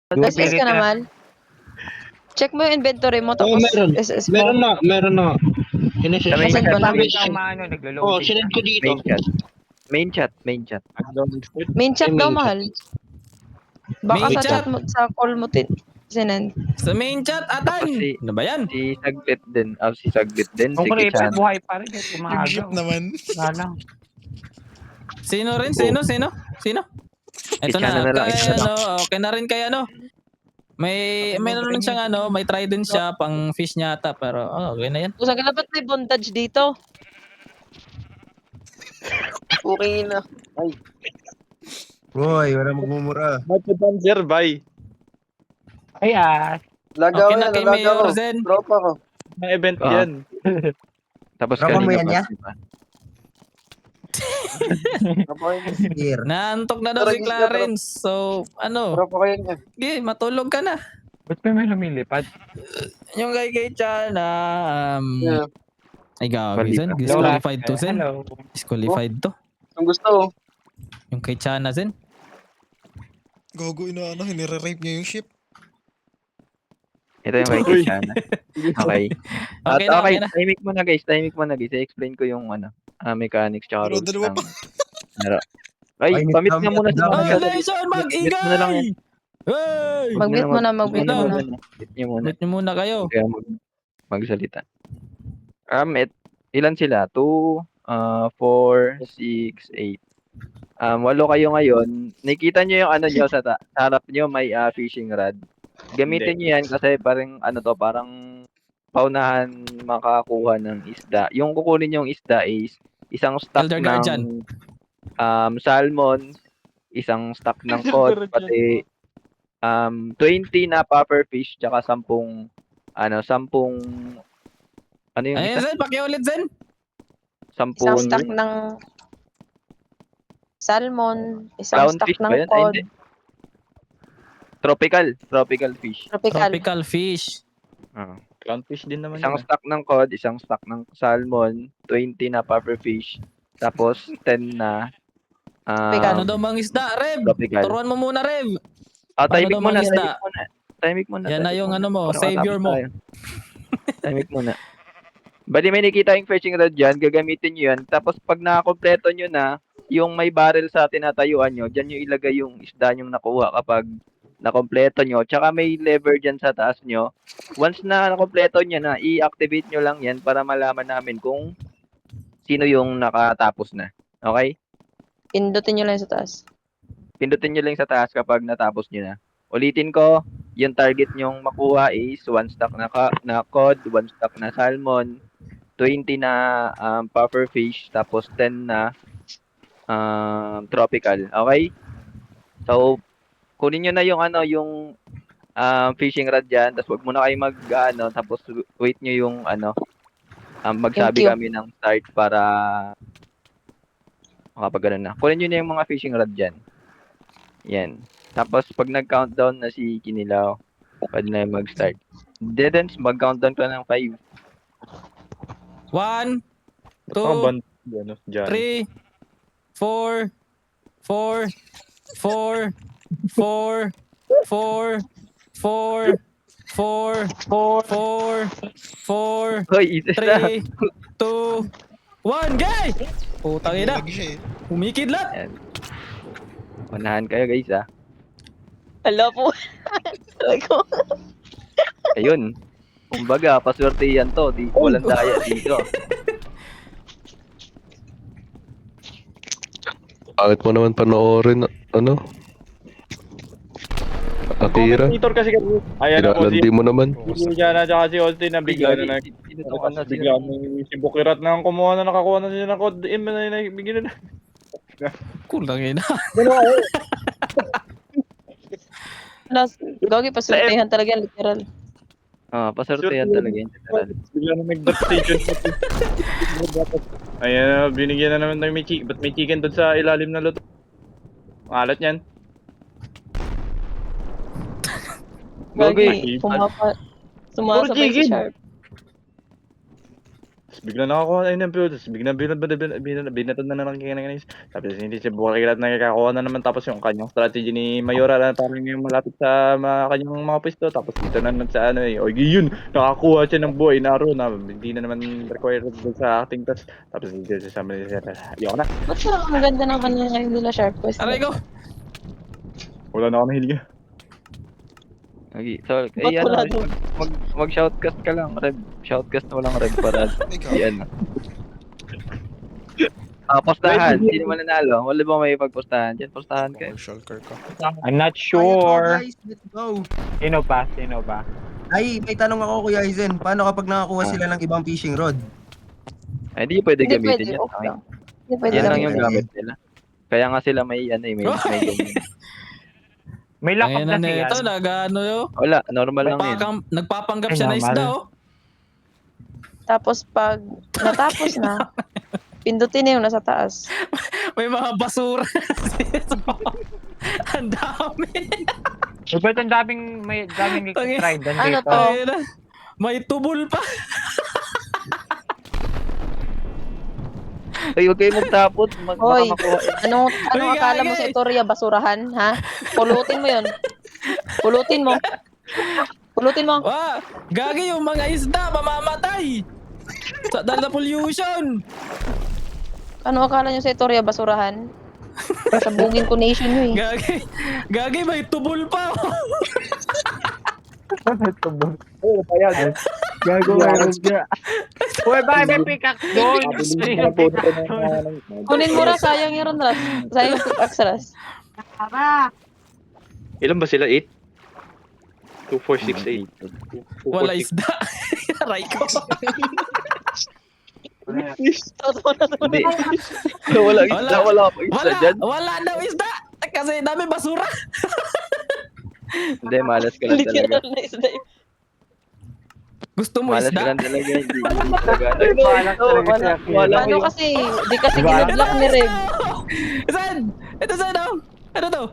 SS ka naman. Check mo yung inventory mo tapos meron. SS mo. Meron na. Sa main Send chat, mo na. main chat, naglo-loading. Sinend ko dito. Main chat. Main chat daw mahal. Baka Main sa chat. chat mo, sa call mo sinend. Sa main chat, Atan! Si- Ano ba yan? Si Saglit din. Si Saglit din. Si Kung creeper, Kichan. buhay pa rin. Umaga. Cute naman. Wala lang. Sino rin? Sino? Ito Kichana na. na lang, Kaya isa na lang. okay na rin kaya May naman siyang may trident siya pang fish niya ata pero okay na yan. Kung saan ka dapat may bondage dito. Okay na. Boy, wala magmumura. Matadamser, bye. Ay, Lagaw Okay na yan, kay lagaw Mayor ko. Zen. Tropa ko. May event Ah. yan. Tapos Tropa mo kanina yan, pa, ya? diba? Tropa ko yan. Here. Naantok na daw si Clarence. So, Tropa ko yan. sige, matulog ka na. ba't pa may lumilipad? Yung kay Chana, Yeah. ay gagi, Zen. Hello, Disqualified to, Zen. Hello. Disqualified to. Kung gusto, Yung kay Chana, Zen. Gogo, hinire-rape niya yung ship. Ito yung kay Kichana. Okay. Okay na, okay na. Timing mo na guys. I-explain ko yung mechanics tsaka Pero rules dalawa ng pa. laro. Ay, pamit nga muna sa mga Oh, Nation, Mute mo na lang mag-ingay! yan. Hey! Mag-mute mo na, mag-mute mo na. Mute nyo muna. Mute nyo muna kayo. Kaya magsalita. Ilan sila? 2, 4, 6, 8. 8 kayo ngayon. Nakita nyo yung nyo sa harap nyo may fishing rod. Gamitin nyo yan kasi parang parang paunahan makakuha ng isda. Yung kukunin yung isda is isang stock Elder ng Guardian. salmon, isang stock ng cod, pati 20 na puffer fish, tsaka 10 ano yung Ayun, isa? Zen, pakiulit, Zen. 10 Isang stock ng salmon, isang stock clownfish ng ba yun? Ay, cod, hindi. Tropical fish. tropical. Tropical fish. clownfish din naman Isang stock ng cod, isang stock ng salmon, 20 na puffer fish, tapos 10 na Ano daw mang isda, Rev? tropical. Turuan mo muna, Rev. Timing daw muna, mangisda? timing muna. Yan na timing yung muna. mo, Para savior matapos mo. tayo. Timing muna. Bali may nakita yung fishing rod dyan, gagamitin nyo yan. Tapos pag nakakompleto nyo na, yung may barrel sa tinatayuan nyo, dyan nyo ilagay yung isda nyong nakuha kapag nakompleto nyo. Tsaka may lever dyan sa taas nyo. Once na nakompleto nyo na, i-activate nyo lang yan para malaman namin kung sino yung nakatapos na. Okay? Pindutin nyo lang sa taas. Pindutin nyo lang sa taas kapag natapos nyo na. Ulitin ko, yung target nyong makuha is 1 stock na cod, 1 stock na salmon, 20 na puffer fish, tapos 10 na tropical. Okay? So, kunin nyo na yung yung fishing rod dyan, tapos wag muna kayo tapos wait nyo yung magsabi Thank you. kami ng start para makapag na. Kunin nyo na yung mga fishing rod dyan. Yan. Tapos pag nag-countdown na si Kinilaw, pwede na yung mag-start. Dedens, mag-countdown ka ng 5. 1, 2, 3, 4, 4, 4, 4, 4, 4, 4, 4, 4, 4, Hoy, isa na. 3, 2, 1, gay! Putang ina. Lag siya eh. Humikidlat. Yan. Unahan kayo guys Hello po. Talaga. Ayun. Kumbaga, paswerte yan to. Walang daya dito. Bakit mo naman panoorin, Akira? Monitor kasi ayan ako Kinalandi mo naman. si Diana at si Austin na bigla na bigla si Bukirat na kumuha na nakakuha na sila ng code bigyan na. Kulang ina. Last, Gogi, pasultihan talaga yan, literal. Paswerte yan talaga yun. Bigla na nag-dot station. Ayan, binigyan na naman tayo may chicken. Ba't may chicken doon sa ilalim na luto? Alat yan. Gogi, Gogi. sumasabay si Chicken. Sharp. bigla nakakuha na ng build. Tapos bigla binatad na ng kinangis. Tapos hindi si Bukirat nakakakuha na naman. Tapos yung kanyang strategy ni Mayora na parang yung malapit sa kanyang mga pwesto. Tapos dito na sa ano eh. O yun, nakakuha siya ng buhay na aro na hindi na naman required sa acting test. Tapos dito siya sa ayoko na. Ba't parang ang ganda ng kanila ngayon nila Sharp Quest? Aray ko! Wala na ako nahilig. Okay, so, Ba't wala doon? mag-shoutcast ka lang, Red. Shoutcast mo lang, Red, para Ikaw. di ano. Postahan. Sino man nanalo? Wala ba may pagpostahan dyan? Postahan kayo. Commercial car ka. I'm not Ayun po, sure. guys, let's go. Sino ba? Ay, may tanong ako, Kuya Aizen. Paano kapag nakakuha sila ng ibang fishing rod? Ay, di pwede Hindi gamitin pwede, yan. okay Okay. lang. Hindi pwede Yan lang lang. yung gamit nila. Kaya nga sila may ano eh, may ganyan. May lock up Ayun na na siya. ito, nag-ano yun. Wala, normal lang yun. Nagpapanggap Ay, siya na normal. isda, oh. Tapos pag natapos na, pindutin na yung nasa taas. May mga basura. Ang dami. Ba't ang daming try doon Ano dito? to? Ayun na. May tubol pa. Ay, huwag kayo magtapot. Hoy. Makuha. Anong Uy, akala mo gagi. sa Itoria, basurahan, ha? Pulutin mo yun. Pulutin mo. Pulutin mo. Wah, gagi yung mga isda, mamamatay. Dahil na pollution. Ano akala nyo sa Itoria, basurahan? Sabugin ko nation nyo eh. Gagi may tubol pa. Oo, payag. Gago meron siya. Uy, ba may pickaxe doon? Kunin mo ra, sayang yun ron, Ras. Sayang yung pickaxe, Ras. Ilan ba sila? 8? 2, 4, 6, 8. Wala isda. Aray ko. Totoo na to. Hindi. Wala isda, wala pa isda dyan. Wala daw isda. Kasi dami basura. Hindi, malas ka lang talaga. Literal na isda yun. Gusto mo Malas ka isda? lang talaga. Hindi talaga. Ay, no, wala Ano kasi, di kasi ginablock ni Reb. Saan? Ito saan oh? Ano to?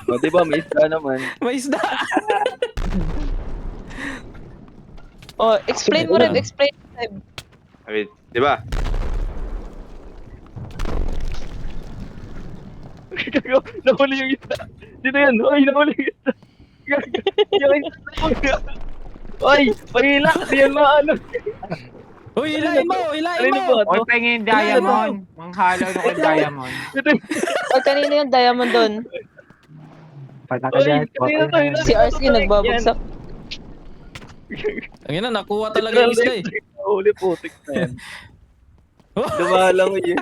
O, di ba, may isda naman. May isda. Oh, explain mo Reb, explain mo Reb. Wait, di ba? Nahuli yung isda. Dito yan. Ay, nahuli yung isda. Ay, pahila. Di yan maano. Uy, hilahin mo, hilahin Alin mo. ba? Uy, pengin diamond. Manghalo na ko diamond. Pag kanina yung diamond doon, Ay, kanina to. si RC nagbabagsak. Ang ina, nakuha talaga yung isda eh. Nahuli putik na yan. Dumalang yun.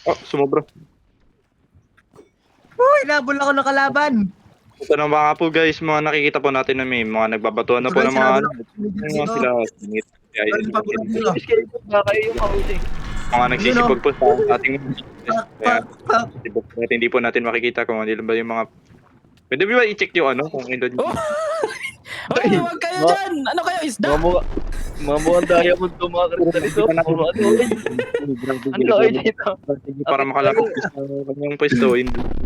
Oh, sumobra. Uy, nabol ako ng kalaban. Ito na mga po guys, mga nakikita po natin na may mga nagbabatuan na po ng mga mga sila. Galing pa pula nila. Baka yung mahuli. Mga nagsisipag po sa ating hindi po natin makikita kung ano ba yung mga. Pwede ba i-check yung ano kung ito. Uy, huwag kayo dyan. Ano kayo, isda? Mamukhang diamond to mga kristal ito. Puro ano. Ano kayo dito? Para makalapit sa kanyang pwesto,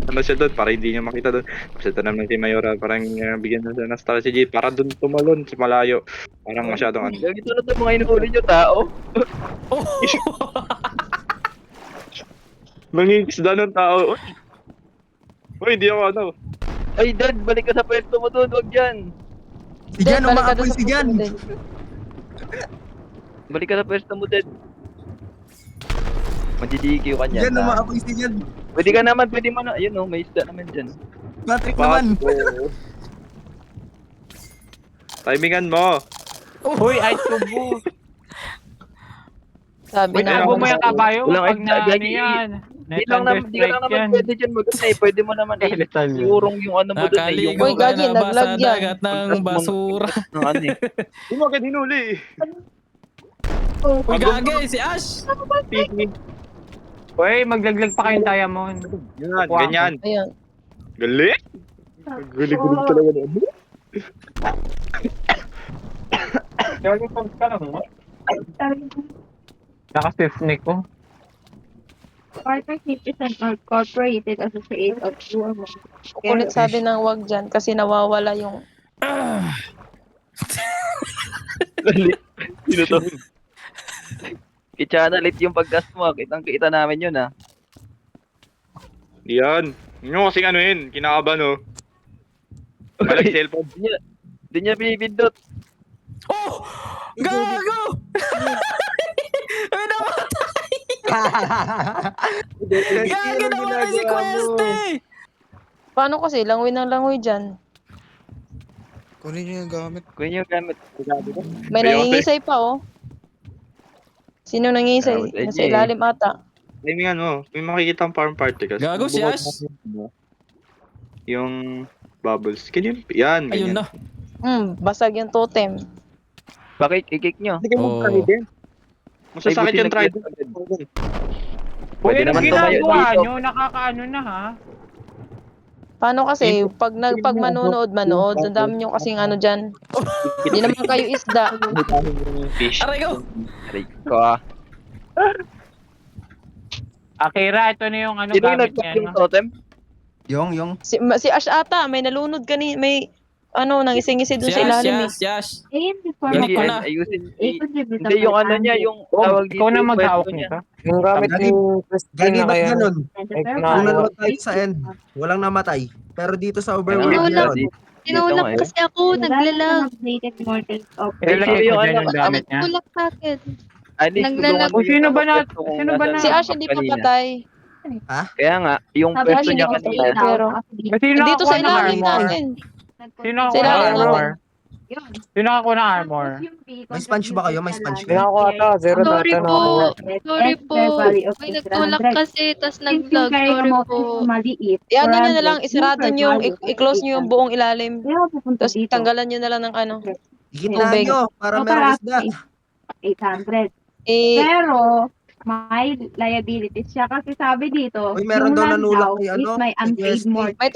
ano siya doon, para hindi niya makita doon. Tapos ito naman si Mayora, parang bigyan na siya ng strategy para doon tumalon sa malayo. Parang masyadong ano. Gagito na ito mga inuhuli nyo tao. Mangingisda ng tao. Uy, hindi ako ano. Ay, Dad, balik ka sa pwesto mo doon. Huwag dyan. Si Jan, Balik ka umaapoy doon sa si Jan. pupunta. Balik ka sa pwesto mo, Dad. Madidikyo ka niyan. Jan, umaapoy si Jan. Pwede ka naman, pwede mo na. Ayun o, may isda naman dyan. Patrick naman. Timingan mo. Uy, ay tubo. Sabi Wait, na tubo mo yung kabayo. Walang Pag na isda, ano yan. Di lang naman, di ka lang naman pwede dyan mag pwede mo naman iurong yung ano mo doon eh. Yung Nakaligo Uy, ka gagi, na ba sa naglag yan. dagat ng basura? ng ano eh. Hindi mo agad hinuli. Uy, gagi, si Ash. Uy, maglaglag pa kayong diamond. Yan, ganyan. Ayun. Galing. Galing talaga na. Naka-stiff-neck ko. Partnership is an incorporated associate of dual Kulit sabi ng wag dyan kasi nawawala yung Sino to? Kitchana lit yung pag-cast mo. Kitang-kita namin yun, ah. Yan. Yun yung kasing ano yun, kinakaba no. Malag cellphone. Di niya binibindot. Oh! Gago! May namatay! Gago naman si Queste! Paano kasi? Langoy ng langoy dyan. Kunin niyo yung gamit. Kunin yung gamit. May Ayoko, nangingisay pa, oh. Sino nangingisay? Grabe, Nasa eh. ilalim ata. May ano, may makikita ang farm particles. Gago, si Ash. Yung bubbles. Yan, Ayun ganyan. na. Basag yung totem. Pakik-ikik nyo. Oh. Masasakit yung trident. Pwede naman tumayo ginagawa dito. nyo, nakakaano na ha? Paano kasi? Pag manonood, ang dami nyo kasing ano dyan. Hindi naman kayo isda. Fish. Aray ko! Aray ko, ah. Akira, ito na yung ano Sino yung gamit nag-cook niya. yung totem? Yung. Si Ash ata, may nalunod may nangising-ngisi doon sa ilalim. Si Ash. Ayun, before Galing ko Hindi, na. ayusin. i-contribute Hindi, yung ano niya, yung tawag dito. Ikaw na yung maghawak pwesto niya. nito. Yung gamit Gagi, Gagi, na ba't kaya. ganun? na- Kung nanood tayo sa end, walang namatay. Pero dito sa overworld, Ayun, Wala. meron. Tinulak kasi ako, naglalag. Updated Mortals of Ilalagay Sino ko yung dyan ano, yung gamit niya. tulak sa akin. At least, Naglalag. tulungan mo Sino yung ba na- pwesto kung sino ba nasa na- Si Ash hindi pa kanina. patay. Kaya nga, yung Sabi pwesto niya niya hindi kanina. patay. Pero, Sino dito nakakuha sa ng ilalim armor? natin. Sino Sa nakakuha ng ilalim armor? Yun. Sino nakakuha ng armor? May sponge ba kayo? May sponge Sino kayo? nakakuha ata? Zero Sorry data po. nakakuha. Sorry po. May nagtulak kasi, tas nag-vlog. Sorry po. I-ano nyo na lang, isarado nyo, i-close nyo yung buong ilalim. Tapos tanggalan nyo na lang ng ano. Gitna Tubig. nyo, para meron isda. 800. Eh, Pero, may liabilities siya kasi sabi dito, Uy, meron yung daw land nanulak daw kay is ano, may kay unpaid Questy. mortgage. may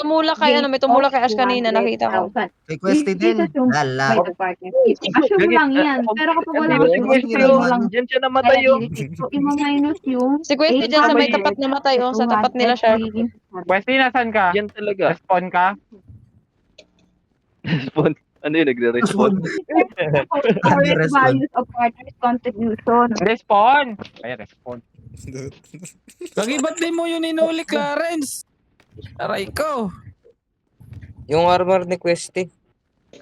tumulak kay Ash kanina, nakita ko. Kay Questy din. Lala. May nag-partnership. Assume lang yan. Pero kapag wala Hindi, assume, Questy assume naman. mo lang Diyan siya namatay yung. liabilities. So, i-minus yung Si Questy dyan sa may tapat na matay, oh, sa tapat nila, Shark. Wesley, nasan ka? Diyan talaga. Respawn ka? Respond. Ano yun, nagre-respond? Current values of partners contribution. Respawn! Ay, respawn. Gagi, ba't di mo yun inuli, Clarence? Aray ko. Yung armor ni Questy.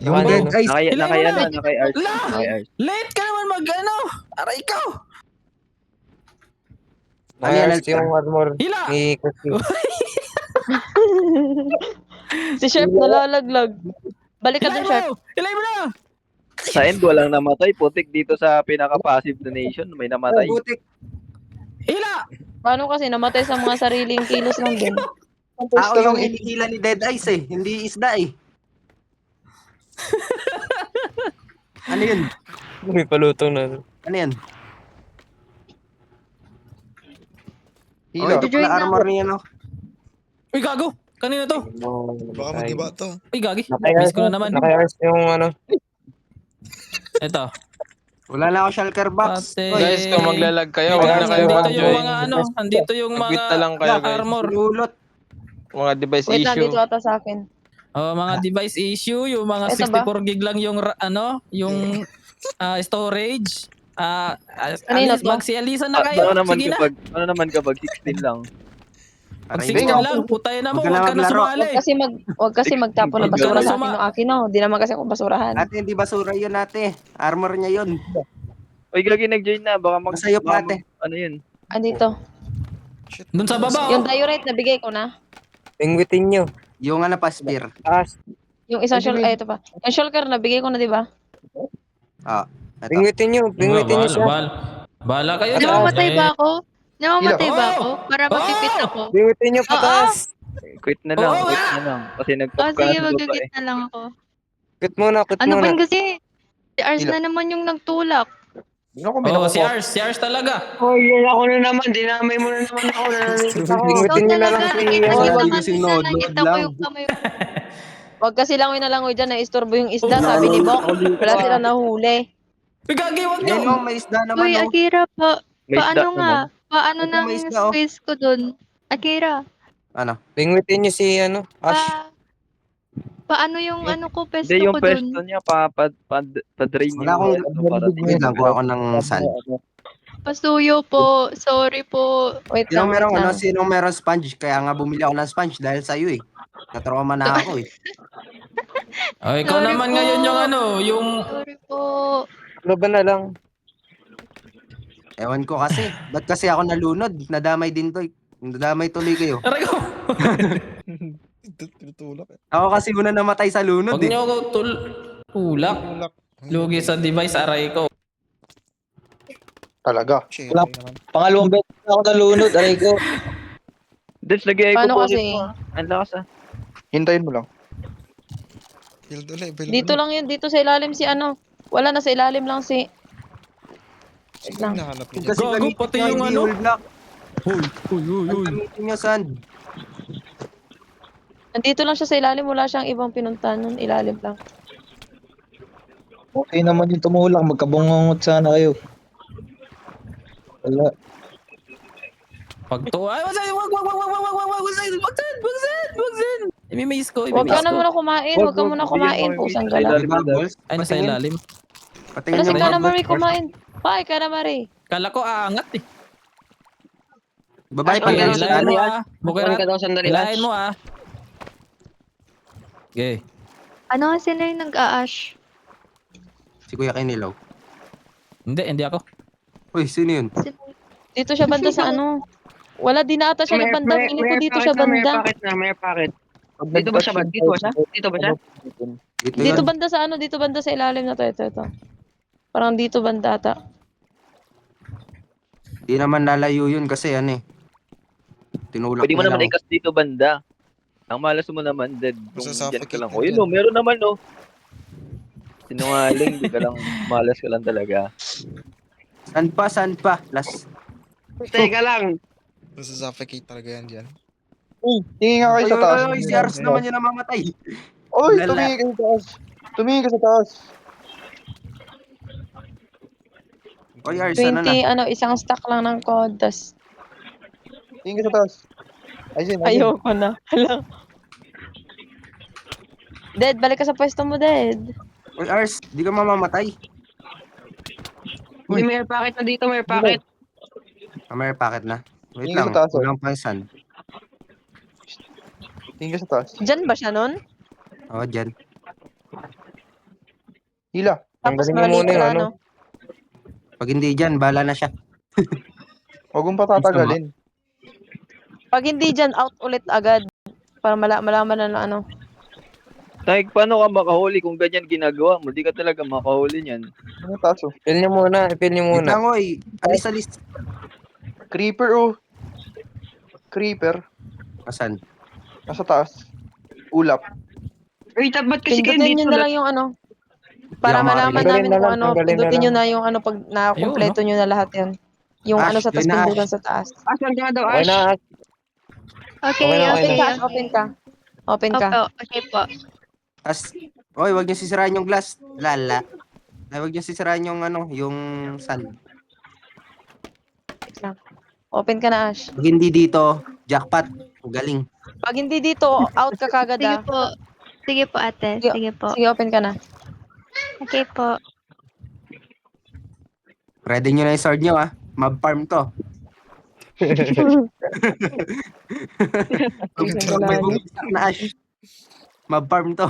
Yung dead eyes. Nakay Ilay mo nakay na. ano, nakay art. La! Nakay art. Late ka naman mag-ano. Aray ko. Ano yan, Ayos yung armor Hila! ni Questy. Si Chef nalalaglag. Balik ka Ilay dun, Shark. mo! Ilay mo na! Sa end, walang namatay. Putik dito sa pinaka-passive donation. May namatay. Butik. Hila! Paano kasi namatay sa mga sariling kilos lang din. Tao yung inihila ni Dead Eyes eh. Hindi isda eh. Ano yun? May palutong na. Ano yan? Oh, Hilo. ito pala armor niya no. Uy, gago! Kanina to? Baka mag-iba to. Uy, gagi. Miss ko na naman. Naka-ayos yung ano. Ito. Wala na ako shulker box. Pati... Oy, Guys, kung maglalag kayo, Wait wag lang, na kayo andito yung mag-join. mga ano, andito yung Mag-quit mga na lang kayo, guys. armor. lulot. Mga device Wait lang, issue. dito ata sa akin. Oh, mga device issue, yung mga Ito ba? 64 gig lang yung yung storage. Kanino Alice, to? mag si Alisa na kayo. Sige na. Ano naman kapag 16 lang? Pag Aray 16 ko. lang, putay na mo, Huwag ka na wag ka na maglaro. sumali. Wag kasi magtapon ng Huwag ka basura na sa akin ng akin, no. Di naman kasi ako basurahan. Ate, hindi basura yun ate. Armor niya yun. Oy, gagi nag-join na. Baka Masayop baka ate. ano yun? Andito. Shit. Doon sa baba, Yung oh. diorite na bigay ko na. Pingwitin nyo. Yung ano pa, spear. Taas. Yung isang ito pa. Yung shulker na bigay ko na, di ba? Ah, ito. Pingwitin nyo. Pingwitin nyo siya. Bahala kayo. Namamatay Eh, ba ako? Namamatay ba Oh! ako? Para mag-quit ako. Pingwitin nyo pataas. Quit na lang, Oo quit nga! na lang. Kasi Oh, nag-pop ka sige, na sa baba mag-quit eh. na lang ako. Quit muna, quit Ano ba muna. yun kasi? Si Ars na naman yung nagtulak. Oh, si Ars talaga. Oh, yun ako na naman. Dinamay mo na naman ako. Ikaw Pingwitin nyo na lang talaga, si... nakita Wag kita yung kanina, sinod, nakita load ko lang. yung kamay mo. Wag kasi langoy na langoy dyan, na-istorbo yung isda, sabi ni Bok. Wala silang nahuli. Uy, gagi, wag Ayun nyo. oh, may isda naman Uy, oh. Akira, May isda paano nga? Paano Ito, nang may isda, oh. space ko dun? Akira, Ano? Pingwitin nyo si ano, Ash. pa... Paano yung ano ko, pesto Hindi, yung ko dun? pwesto niya, pa-drain Wala yung akong- pwesto para Wait lang, kuha ako ng sand. Pasuyo po. Sorry po. Wait Sinong lang, meron, wait ano, lang. sinong meron sponge? Kaya nga bumili ako ng sponge dahil sa'yo eh. Natrauma na ako eh. Oh, ikaw Sorry naman po. ngayon yung ano, yung... Sorry po. Ano ba na lang? Ewan ko kasi. Ba't kasi ako nalunod? Nadamay din to eh. Nadamay tuloy kayo. Aray ko! Tinutulak eh. Ako kasi una namatay sa lunod Huwag eh. niyo ako tulak. Tulak. Lugi sa device, aray ko. Talaga. Shit, Wala. ayun naman. Pangalawang beses na ako nalunod. Aray ko. Dens, lagay ko Paano po kasi? mo. Ang lakas ah. Hintayin mo lang. Build ulit, build Dito ulit. lang yun, dito sa ilalim si ano. Wala na sa ilalim lang si... Sino lang. hinahanap niyo dyan? Kasi Gago, gamitin pati nyo, yung hindi ano. whole block. Uy, uy, uy, uy. Gamitin nyo sand. Nandito lang siya sa ilalim, wala siyang ibang pinuntahan nun. Ilalim lang. Okay naman yung tumulak. Magkabungongot sana kayo. Wala. Pag to, ay, wag, Imimiss ko, Huwag ka imimiss na ko. muna kumain, huwag ka muna kumain. Pusang gala. May bubbles. Ay, nasa ilalim. Patingin Nasaan yung ka na, bubbles. Marie, kumain? Bye, ka na, Marie. Kala ko aangat eh. Babae pa Okay, rin hilahin mo siya. ah. Bukirat, daw sandali. hilahin mo ah. Okay. Ano kasi na yung nag-a-ash? Si Kuya Kinilaw. Hindi ako. Uy, sino yun? Dito siya banda sa ano. Wala din ata siya ng banda. Feeling ko dito siya banda. May packet. Dito ba siya ba? Dito ba siya? Dito ba siya? Dito Dito yun. banda sa ano, dito banda sa ilalim na to. Ito. Parang dito banda ata. Di naman lalayo yun kasi ano eh. Tinulak Pwede mo niya naman lang. ikas dito banda. Ang malas mo naman, dead. Kung Masasuffocate dyan ka lang. ka O yun dyan. o, meron naman o. Sinungaling, di ka lang, malas ka lang talaga. Saan pa? Last. Teka lang. Masasuffocate talaga yan dyan. Tingin nga kayo sa taas. Oy, si Ars naman yung namamatay. Oy, Lala. tumingin ka sa taas. Tumingin ka sa taas. Oy, Ars, ano na? 20, ano, isang stack lang ng code. Tas, Tingin ka sa taas. Ayun. ayoko na. Hala. Dead, balik ka sa pwesto mo, Dead. Oy, Ars, di ka mamamatay. Uy, may packet na dito, may packet. May packet na. Wait Tingin lang, sa taas, oh. kulang pa yung sand. Tingin ka sa taas. Diyan ba siya nun? Oo, dyan. Hila. Tapos maliit ka, ano? Pag hindi dyan, bala na siya. Huwag mong patatagalin. Pag hindi dyan, out ulit agad. Para malaman na ano. Tay, paano ka makahuli kung ganyan ginagawa mo? Di ka talaga makahuli niyan. Ano taas oh? Ipil niyo muna. Wait lang, oy. Alis. Creeper oh. Creeper. Asan? Nasa taas. Ulap. Uy, ba't Pindutin nyo na lang yung ano. Para Yung mga malaman tanggalin namin na kung lang, ano. tanggalin na Pindutin nyo lang. na yung ano pag nakakompleto nyo na lahat yan. Yung Ash, ano sa taas, yun na, pindutan Ash. sa taas. Asan ka daw, Okay na. Okay, Okay na, Open okay. ka, Ash, open ka. Open ka. Opo, okay po. Oy, wag niyo sisirain yung glass. Lala. Ay, wag niyo sisirain yung ano, yung sand. Open ka na, Ash. Pag hindi dito, jackpot. Galing. Pag hindi dito, out ka kagad Sige ah. po. Sige po, ate. Sige po. Sige, open ka na. Okay po. Ready nyo na yung sword nyo, ah. Mob farm to. May bumagsak na Ash. Mob farm to.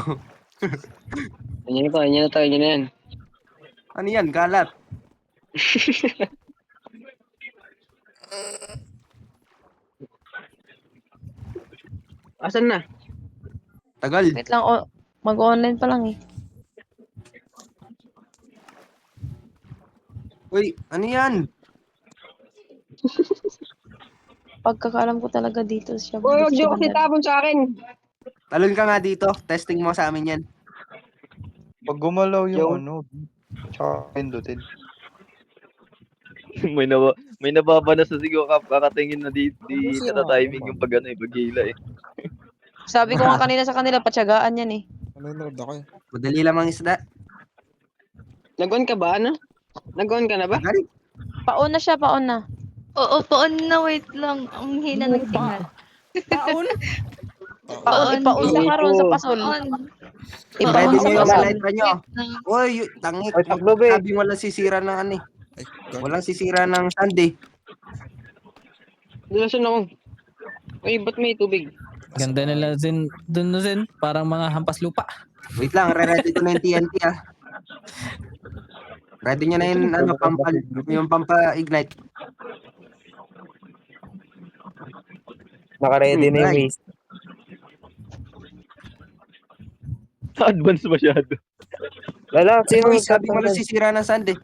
Yan na tayo, yan na yan. Ano yan? Kalat. Asan na? Tagal. Wait lang, mag-online pa lang eh. Uy, ano yan? Pagkakaalam ko talaga dito siya. Uy, dito siya huwag banda. tapon sa akin. Talon ka nga dito. Testing mo sa amin yan. Pag gumalaw yung ano, tsaka pindutin. may nababa na sa sigaw kakatingin na di natatiming yung pag ano eh, pag-hila eh. Sabi ko nga kanina sa kanila, patyagaan yan eh. Nanonood ako eh. Madali lamang isda. Nag-on ka ba, ano? Nag-on ka na ba? Tagal. Paon na siya, paon na. Oo, paon na. Wait lang. Ang hina ng signal. Paon? Paon, ipaon sa karon sa pasol. Paon. Pwede nyo yung Ipapasok elytra nyo. Uy, tangik. Ay, takbo, be. Sabi walang sisira ng ano eh. Ay, gago. Walang sisira ng sand eh. Dilasan ako. Uy, ba't may tubig? Ganda nila Zen. Doon na Zen. Parang mga hampas lupa. Wait lang, re-ready ko na yung TNT ah. Ready nyo na yung ano, yung pampa-ignite. Naka-ready na yung Right. waste. Advance masyado. Lala, sino Uy, yung sabi walang sisira ng sand eh.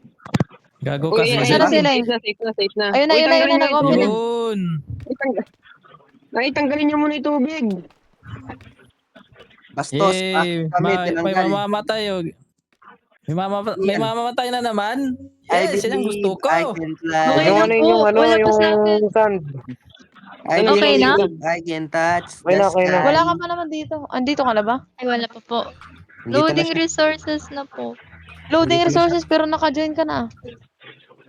Gago Uy, kasi. Ayan na sila eh. safe na. Ayun na, Uy, ayun na, ayun na, tanggalin nag-open na. Yun. Tanggalin niyo muna yung tubig. Bastos, Yay. kami May tinanggal. mamamatay. Oh. May Yan. mamamatay na naman. I Yes, yan ang gusto believe ko. I can fly. Okay Yung na ano po. yung ano, Wala pa sa akin. yung sand. I Okay na? believe I can touch Okay the na, okay na. sky. Wala ka pa naman dito. Andito ka na ba? Ay, wala pa po. Nandito na Loading siya. resources na po. Loading Andito na resources pero naka-join ka na.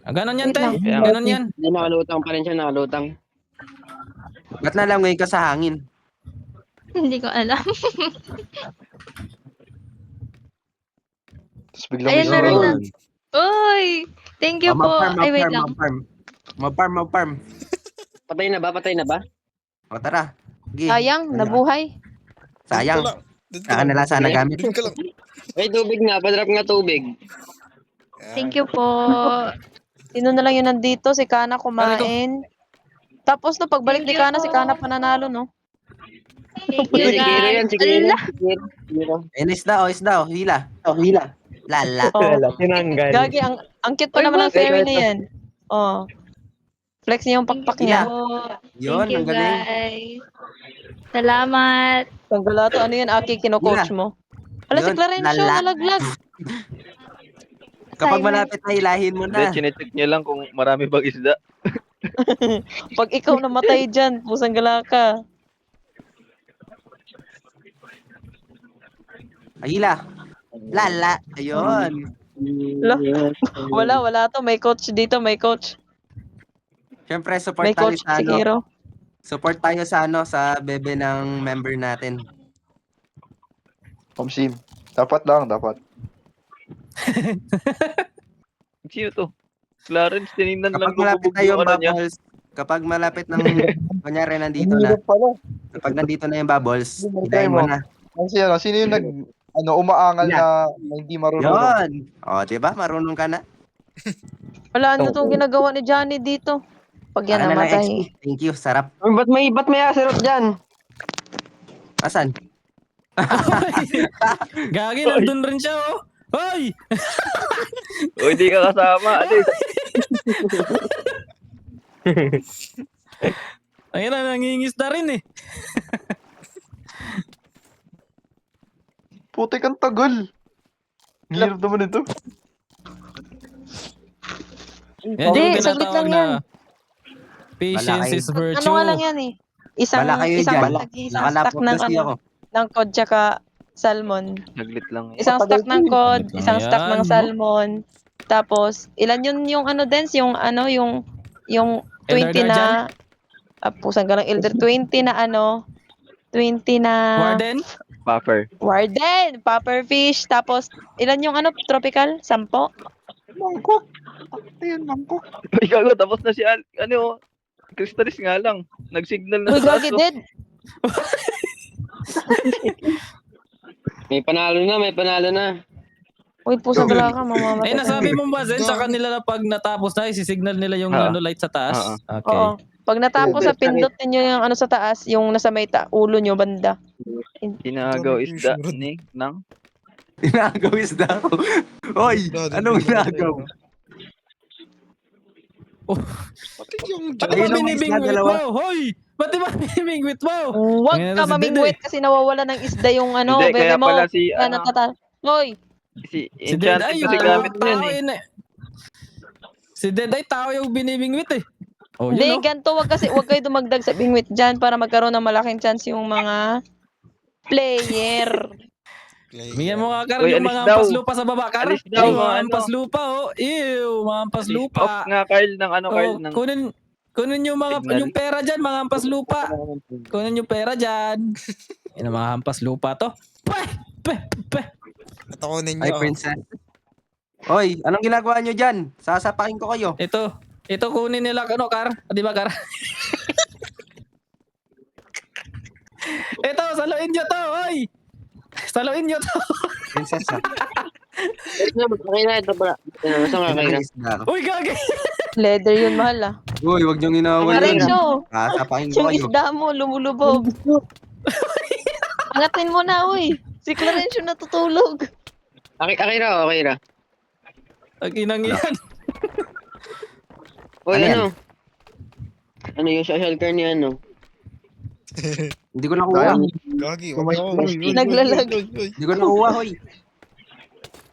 Ganon yan, Wait lang. tay. Ganon yan. Hindi nakalutang pa rin siya, nakalutang. Ba't nalangoy ka sa hangin? Hindi ko alam. Tapos biglang Ayun may na rin sumabog. na. Uy! Thank you po. Ay, wait lang. Mag-farm. Patay na ba? Patay na ba? O tara. Sige. Sayang, nabuhay. Sayang. Saan nila sana gamit? Doon ka lang. Ay, tubig nga. Padrop nga tubig. Thank you po. Sino na lang yun nandito? Si Kana kumain. Tapos no, pagbalik ni Kana, si Kana pananalo, no? Thank you, Si Kiro yan, guys. si Kiro. Ala! Si Kiro. Isda. Hila. Lala. Oh. Tinanggal. Gagi, ang cute pa Ay, naman ng bakit? fairy na yan. Oh. Flex niya yung pakpak niya. Yun, Thank you, ang galing. guys. Salamat. Tanggalato, ano yan, Aki, kino-coach mo? Ala, si Yun, Clarencio, lala. nalaglag. Kapag Simon. malapit na, hilahin mo Hindi, na. chinecheck niya lang kung marami bang isda. Pag ikaw namatay dyan, pusang gala ka. Hila. Lala. Ayun. Wala to. May coach dito, may coach. Siyempre, support May tayo coach sa si ano. Kiro. Support tayo sa ano, sa bebe ng member natin. Komsim. Dapat lang, dapat. Sino to? Clarence, tinignan lang Kapag malapit bubog na yung yung ano niya. bubbles, kapag malapit ng, kunyari nandito na, Hirap pala. kapag nandito na yung bubbles, Hindi mo hilahin mo try mo. na. Sino yung umaangal na hindi marunong? Yun! O, diba? Marunong ka na. Wala, ano tong ginagawa ni Johnny dito? Pag yan Akin na lang namatay. XP. Thank you, sarap. Uy, ba't may aserot dyan? Asan? Gagi, nandun rin siya, oh. Hoy! O, hindi ka kasama. Alis. Ayun na, nangingis na rin eh. Putik ang tagal. Ang hirap naman ito. Yan Hindi, yung saglit lang tinatawag yan. na patience Malaki. is virtue. Ano nga lang yan eh. Isang Bala kayo isang dyan. isang Nakalapot stack ng kasi ano, ako. ng cod tsaka salmon. Saglit lang. Isang stack ng cod, Saglit lang isang stack yan, ng no? salmon. Tapos ilan yun yung ano dance, yung ano yung Elder 20 na pusang galang elder 20 na ano 20 na Warden? Puffer. warden, puffer fish, tapos ilan yung ano tropical? 10? Mangkok. Ayun, mangkok. Uy, gago, tapos na si ano, Crystallis nga lang. Nag-signal na Uy, sa gagi aso. dead. May panalo na. Uy, pusang gala ka, mamamatay. Eh, nasabi mo ba, Zen, sa kanila na pag natapos na, isisignal nila yung Oo. ano, light sa taas? Oo. Okay. Oo. Pag natapos sa pindot ninyo yung ano sa taas, yung nasa may ulo nyo banda. Inagaw isda ni nang. Inagaw isda ko. Hoy! Anong inagaw? Patay yung Ba't Ayun ba ang binibingwit isda, dalawa. mo? Hoy! Ba't ba binibingwit mo? Huwag Ngayon ka na si mamingwit kasi nawawala ng isda yung ano, Hindi, bebe kaya mo. pala si, Kaya ano, Hoy! si Si Dead Enchanted Eye, kasi yung gamit mo tao yun eh. yun eh. Si Dead Eye, tao yung binibingwit eh. Oh, Hindi, yun no? ganito, wag kayo dumagdag sa bingwit dyan para magkaroon ng malaking chance yung mga player. Bigyan mo nga Uy, Karl yung alis mga daw. ampas lupa sa baba, Karl. Alis daw, Ay, mga mga ampas ano. lupa, oh. Ew, mga ampas Off lupa. nga Kyle ng ano, Kyle Oh, ng kunin yung mga Signal. yung pera dyan, mga ampas lupa. Kunin yung pera dyan. Yan ang mga hampas lupa to. Pweh! Pweh! Patakunin Ay, nyo. princess. Hoy, anong ginagawa nyo dyan? Sasapakin ko kayo. Ito kunin nila ano, Kar? Di ba, Kar? Ito, saluin nyo to, oy! Saluin nyo to. Princess, ha? Okay na ito pala. Saan ka Ilang kayo? isda ako. Uy, gagi. Leather yun, mahal ah. Uy, wag niyong inawal yun. Arenso, Sasapakin ko yung kayo. isda mo, lumulubog. Angatin mo na, uy. Si Clarencio natutulog. Akira, Akira. Ang inang yan. Uy, Ano yan? ano? Ano yung social care ni ano? Hindi ko nakuha. Gagi, wag ako. Naglalag. Hindi ko nakuha, hoy.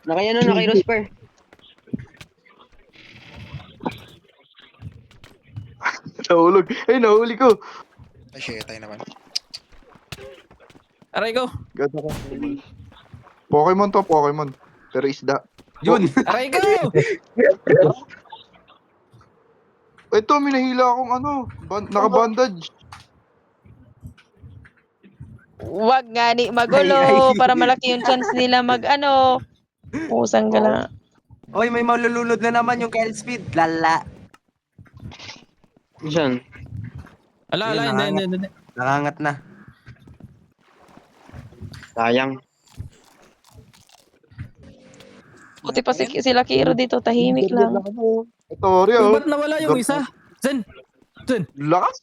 Naka Rosper. Nahulog. Ay, nahuli ko. Ay, shit, tayo naman. Aray ko. Ganda ko. Pokemon to, Pokemon. Pero isda. Yun. Aray ko. Ito, may nahila akong ano. Naka-bandage. Wag nga ni magulo para malaki yung chance nila mag-ano. Pusang gala. Hoy, may malulunod na naman yung Kyle Speed. Lala. Saan? Ala, Yun, hindi. Nakangat na. Sayang. Buti pa sila Kiro dito, tahimik lang. Ito, Uy, Rio. ba't nawala yung isa? Zen. Lakas.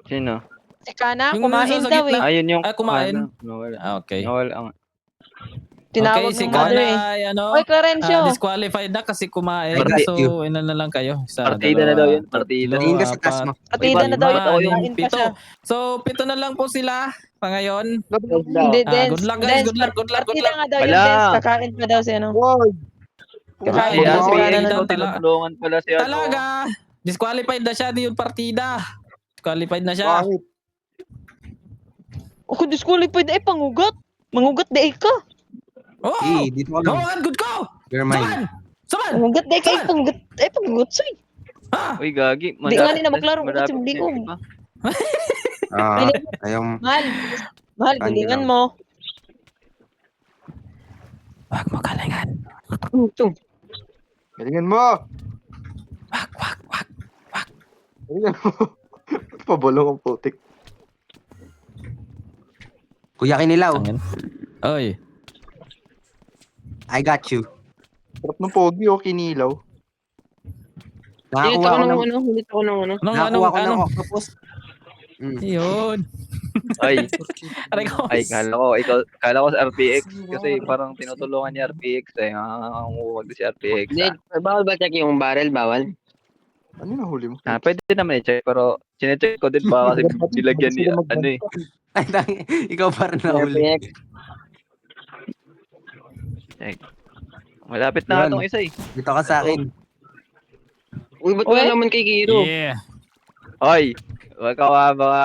Sino? Si Kana, Yung kumain nasa daw gitna. eh. Ayun yung... Kumain. Nawala. Okay. Nawala. Tinawag Okay, si ng mother eh. Kana ay ano, Oy, Clarencio. disqualified na kasi kumain. Thank So, you. ina na lang kayo. Isa, Partida na daw yun, partida. Tingin ka sa taas mo. Patida na daw lima, yung kain pa pito. siya. So, 7 na lang po sila pa ngayon. Hindi, Dance. good luck, guys. Good luck. Partida nga daw yung Wala. Dance. Kakain pa daw si ano. Why? Kakain Ay, daw yan, si si Kana Aidan na. tala- Tinutulungan pala si ano. Talaga. Disqualified na siya di yung partida. Disqualified na siya. Bakit? Ako disqualified eh, pangugat. Mangugat di ka. Oh! Eh, dito ka lang. Mawakan good ko! You're mine. Saman! Mangugat di ka, pangugat. Eh, pangugat soy. Ha? Uy, gagi. Di nga nila maglaro malapit kasi hindi ko. na. Ayong... Mahal, galingan mo. Wag mo kalingan. Galingan mo. Wag. Galingan mo. Pabalong ang putik. Kuya Kinilaw, Tangin. Oy. I got you. Sarap ng pogi o kinilaw. Hulit Nakakuha ako ko ng ng... ano, hulit ako ng ano. Nakakuha ko ng octopus. Yun. Ay, Aray ko. ay, kala ko sa RPX kasi parang tinutulungan ni RPX eh. Huwag si RPX. Hindi, bawal ba check yung barrel? Bawal? Ano yung nahuli mo? Pwede naman i-check pero sinecheck ko din ba kasi nilagyan ni ano eh. Ay, ikaw parang nahuli. RPX. Malapit na Yan. itong isa eh. Dito ka sa akin. Uy, ba't wala naman kay Kiro? Yeah. Hoy, wag ka mga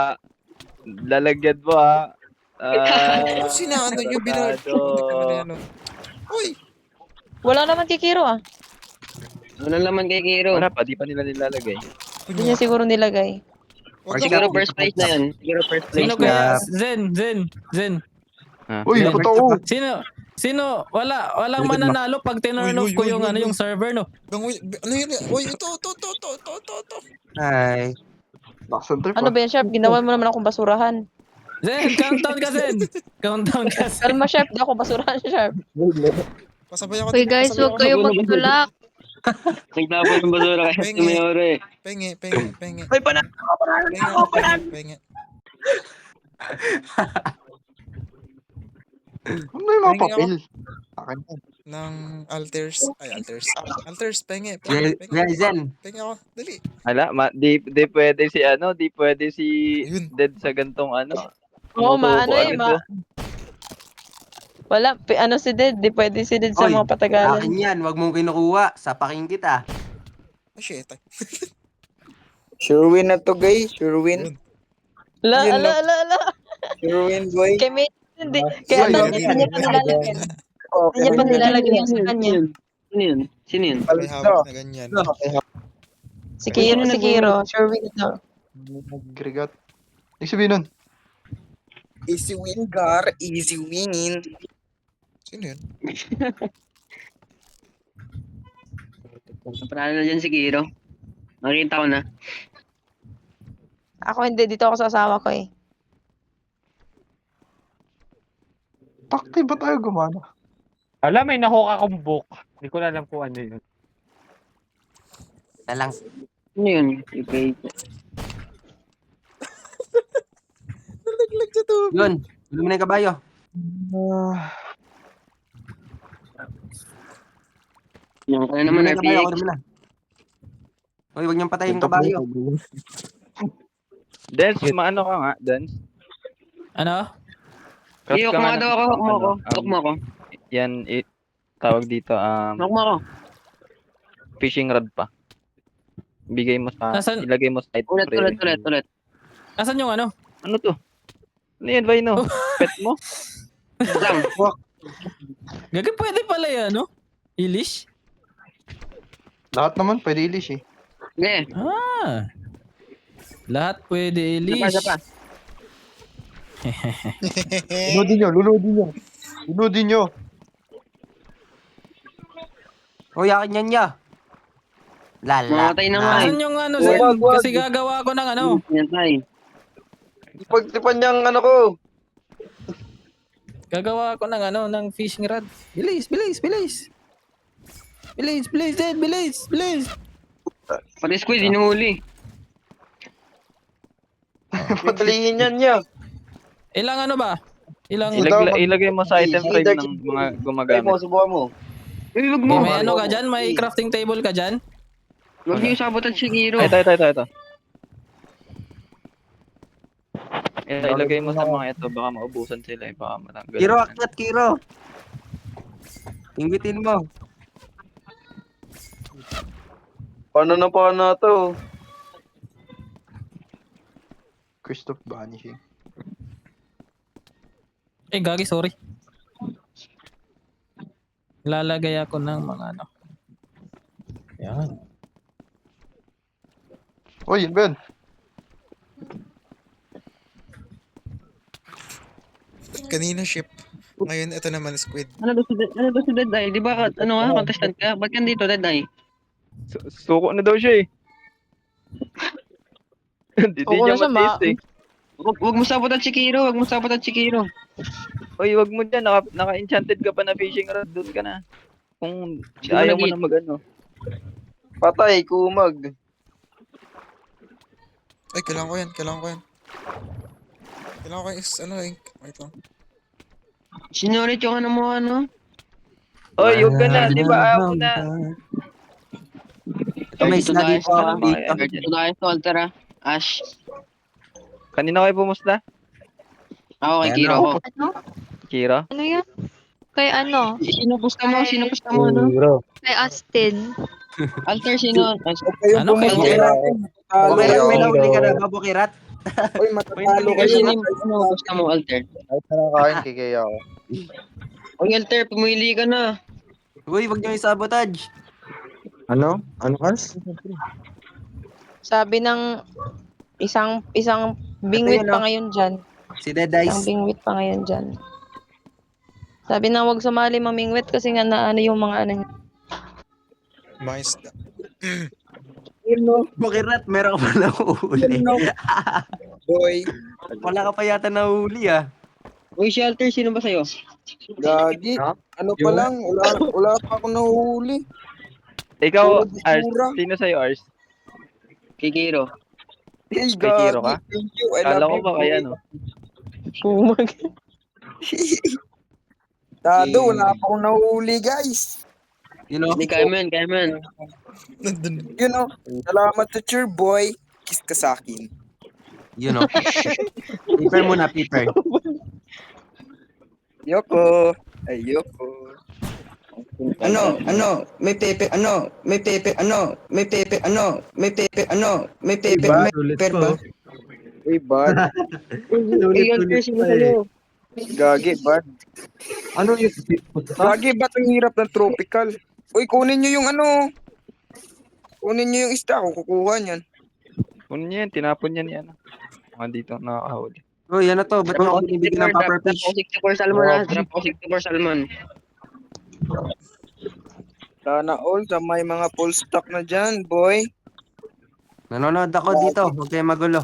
lalagyan mo ha. Ano sinaano nyo? Ano? Uy! Wala naman kay Kiro ah. Wala naman kay Kiro. Wala pa, di pa nila nilalagay. Hindi niya siguro nilagay. Wag Siguro ako. first place na yan. Siguro first place Sino na. kaya? Zen. Uy, Yan. totoo. Sino? Walang mananalo pag tinurn off ko yung ano yung server no. Ano yun? Uy, ito. Hi. Lakas ng trip Ano ba yan, Chef? Ginawa mo naman akong basurahan. Zen, countdown ka Zen. Countdown ka Zen. Kalma, Chef. Di ako basurahan, Chef. Pasabay ako. Uy guys, huwag kayo magtulak. Nagtapon ng basura kaya si Mayore. Penge. Ay, panalo! Penge. Ano yung mga papel? Akin yan. Ng alters. Alters, penge. Kuya Zen. Penge ako. Dali. Hala, di pwede si ano, di pwede si Ayun. Dead sa gantong ano. Oo, Tumutubo maano eh, agad, Wala, ano si Ded? Di pwede si Ded sa Oy, mga patagalan. Akin yan, wag mong kinukuha. Sapakin kita. Ah, shit. Sure win na to, guys. Sure win. Ala. Sure win, boy. Kay May, hindi. Kaya Ay, hindi niya pa nilalagyan. Hindi niya pa nilalagyan yung sa kanya. Sino yun? May hawak na ganyan. Si Kiro. Sure win ito. Nagregat. Ibig sabihin nun. Easy win, Gar. Easy win. Sino yun? Panalo na dyan si Kiro. Nakita ko na. Ako hindi, dito ako sa asawa ko eh. Takti ba tayo gumana? Alam, may nahook akong book. Hindi ko na alam kung ano yun. Na lang. Ano yun? Okay. Nalaglag sa tubig. Yun. Gulo mo na yung kabayo. Yan ka na naman, Gulo mo na yung kabayo. RPX. Gulo mo na. Uy, huwag niyong patayin yung kabayo. Dance, maano ka nga, Dance? Ano? Craft Iyok ka mo nga daw ng- ako, hawak mo ako. ano, Hawak mo ako. Yan, tawag dito, Hawak mo ako. fishing rod pa. Bigay mo sa, Nasaan- ilagay mo sa site. Ulit. Nasaan yung ano? Ano to? Ano yan, Vino? Pet mo? Lang. Gagi, pwede pala yan, no? Ilish? Lahat naman pwede ilish eh. Sige. Ah. Lahat pwede Isa ilish. pa. Lunodin nyo, lunodin nyo. Lunodin nyo. Uy, akin yan niya. Lala. Mamatay na nga eh. Nasaan yung ano, Zen? Kasi gagawa ko ng ano. Pinatay. Pagtipan niyang ano ko. Gagawa ko ng ano, ng fishing rod. Bilis, bilis, bilis. Bilis, bilis, Zen, bilis, bilis. Pati squid, inuhuli. Padalihin yan niya. Ilang ano ba? Ilang... Ilagay mo sa item frame ng mga gumagamit. Subukan mo. Uy, wag Okay, mo. may ano ka dyan? May crafting table ka dyan? Wag niyo sabotan si Kiro. Ito. Ito, ilagay mo sa mga ito, baka maubusan sila eh, baka matanggal. Kiro, akyat, Kiro. Inggitin mo. Paano na to? Christoph vanishing. Eh, gagi, sorry. Lalagay ako ng mga ano. Yan. Uy, Ben. Kanina ship. Ngayon, ito naman squid. Ano ba si Dead-Eye? Di ba, ano nga, contestant ka? Ba't ka dito, Dead-Eye? Suko na daw siya eh. Hindi Suko niya na siya, matiis eh. Wag mo sabotan si Kiro. Wag mo sabotan si Kiro. Uy, wag mo dyan, naka-enchanted ka pa na fishing rod, doon ka na. Kung Di ba ayaw mo nag- na mag-ano. Patay, kumag. Ay, kailangan ko yan. Kailangan ko is, ano, ink. Wait lang. Sinurit yung ano mo, ano? Uy, huwag ka na, di ba ayaw mo na. Ito may isla dito. Ano ba Dito. kaya? Ito tayo sa altar, ah. Ash. Kanina kayo pumusta? Ako kay Ayan Kiro na. ako. Ano? Kira? Ano yan? Kay ano? Sino pusta mo, ano? Kay Astin. Altar, sino? Ano kayo? May nahuli ka na, Babukirat. Uy, matatalo Altar, kayo. sino yung pusta mo, Altar? Kahit na nakain, kikaya ako. Oy, Altar, pumili ka na. Uy, wag niyo i-sabotage. Ano? Ano, Kars? Sabi ng isang bingwit Ito yun, pa oh. ngayon dyan. Si Dead Isang Eyes. bingwit pa ngayon dyan. Sabi na wag sumali mamingwit kasi nga na ano yung mga ano niya. Mais. Babukirat, meron ka pa nahuli. Boy. Wala ka pa yata nahuli ah. Uy, si Altar, sino ba sa'yo? Gagi. Ano pa lang? Wala pa ako nahuli. Ikaw, Puro Ars, basura. sino sa'yo, Ars? Kay Kiro. Hey, May Kiro ka? Thank you. I Kala love ko you. ba kaya, no? Sumag. Dado, wala pa akong nahuli, guys. You know? Hindi, kaya mo yan. Nandun. You know, salamat to cheer, boy. Kiss ka sa akin. You know. Paper muna, paper. Yoko. Ay, Yoko. Ano, may pepe, may pepe, may pepe, may pepe, may pepe, may pepe ba? Uy, bad. Uy, Altar, sino sa'yo? Gagi, bad. Ano yung Gagi, ba't ang hirap ng tropical? Uy, kunin nyo yung ano. Kunin nyo yung isda ko, kukuha niyan. Kunin niya yan, tinapon niya ni ano. Mga dito, nakakahuli. Uy, ano to? Ba't mo ako binibigyan ng puffer fish? Drop ko 64 salmon, ha? Drop ko 64 salmon. Sana all sa may mga full stock na dyan, boy. Nanonood ako dito. Huwag kayo magulo.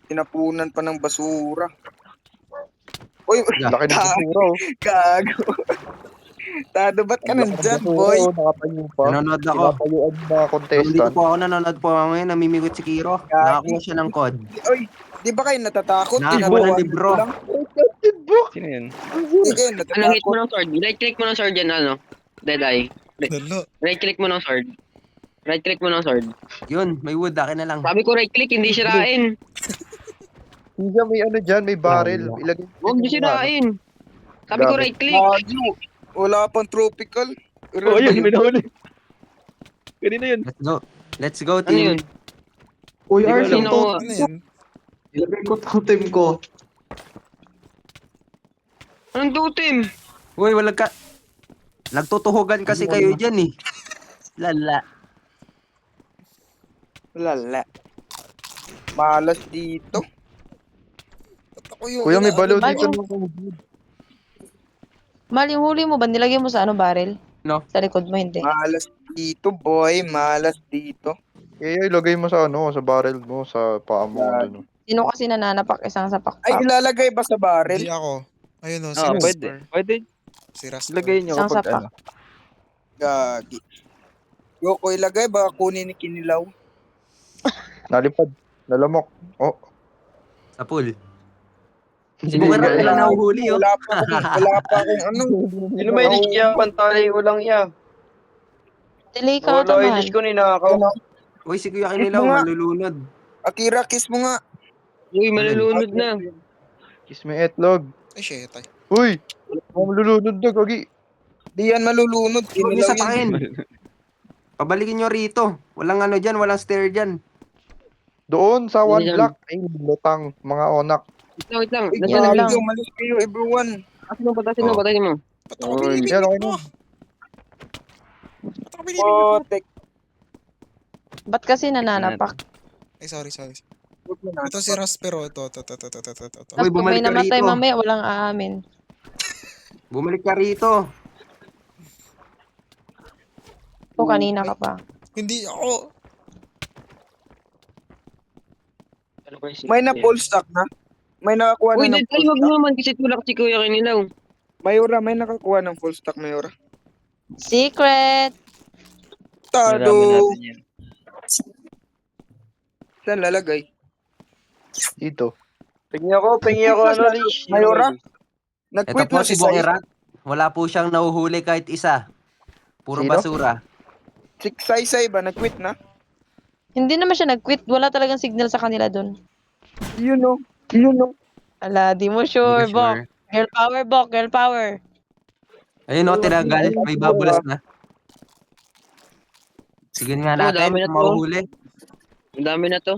Tinapunan pa ng basura. Uy, Laki ng basura, oh. gago. Tado, ba't ka nandyan, boy? Nakatayo pa. Nanonood ako. Tinatayuan yung mga Nandito contestant. po ako, nanonood po ako ngayon. Namimikot si Kiro. Nakakuha siya ng code. Uy, di ba kayo natatakot? Nakakuha ng libro. Lang. Sino yun? Di kayo Ano, hit natatakot. mo ng sword. Right click mo ng sword yan, ano? Deadeye. Lalo. Right click mo ng sword. Right click mo ng sword. Yun, may wood. Akin na lang. Sabi ko right click, hindi sirain. Hindi may ano dyan, may barrel. Ilagay Huwag niyo sirain. Sabi ko right click. Gago. Wala pang tropical. Oh, yun, may nahuli. Kanina yun. Let's go. Let's go, Ano yun? team. Uy, Hindi ko Ars, alam. yung to. Ano yan? Ilagay ko totem ko. Anong totem? Uy, wala ka. Nagtutuhugan kasi kayo dyan eh. Lala. Lala. Malas dito. Ba't ako yung Kuya, may balo Balo. dito. Mal, yung huli mo ba nilagay mo sa ano barrel? No. Sa likod mo hindi. Malas dito, boy. Malas dito. Eh, ilagay mo sa ano, sa barrel mo, sa paa mo. Dun. Sino kasi nananapak isang sa Ay, pakpak? ilalagay ba sa barrel? Hindi ako. Ayun o, si Ah, Rasper. pwede. Pwede. Si Rasper. Ilagay nyo Isang kapag sapak. ano. Gagi. Yoko ilagay, baka kunin ni Kinilaw. Nalipad. Nalamok. Oh. Sa pool. Si Hindi Bukera nga. wala nahuhuli oh. Wala pa akong ano. Sino may leash kaya pantalay ulang iya? Delay ka ata, mahal. ko ninakaw. Uy, si Kuya Kinilaw, Mga- malulunod. Akira, kiss mo nga. Uy, malulunod na. Kiss me etlog. Ay, shit. Ay. Uy! Ang lulunod na, gagi. Di yan malulunod. Huwag niyo Kinilaw yan. satakin. Pabalikin nyo rito. Walang ano dyan, walang stair dyan. Doon, sa one Yan. block. Ay, lutang. Mga onak. Wait lang. Uy, Nasaan Yan na lang. kayo, malis kayo, everyone. Patasin mo, patasin mo, Oh. patasin mo. Ba't ako Yun. binibigyan Yan, okay mo? na. Ba't ako binibigyan mo? Potek. Ba't kasi nananapak? Ay, sorry. Ito si Rasper. Oh. Ito. Uy, Tapos pag may bumalik ka namatay rito. mamaya, walang aamin. Bumalik ka rito. O kanina ka pa. Hindi ako. May na full stock na? May nakakuha Uy, na ng Deadeye, full wag stock? naman kasi tulak si Kuya Kinilaw. Mayora, may nakakuha ng full stock, Mayora. Secret! Marami Tado. natin yan. Saan lalagay? Dito. Pingi ako ano leash. Mayora? Ito Nag-quit po na si si Sai. Bukera. Wala po siyang nahuhuli kahit isa. Puro Sino? basura. Si Sai ba? Nag-quit na? Hindi naman siya nag-quit. Wala talagang signal sa kanila dun. Yun o. Yun o. Ala, di mo sure, Hindi ko Bok. sure. Girl power, Bok. Girl power. Ayun o, tinagal. May babulas na. Sige nga Oh, natin, dami na kung to. mahuhuli. Ang dami na to.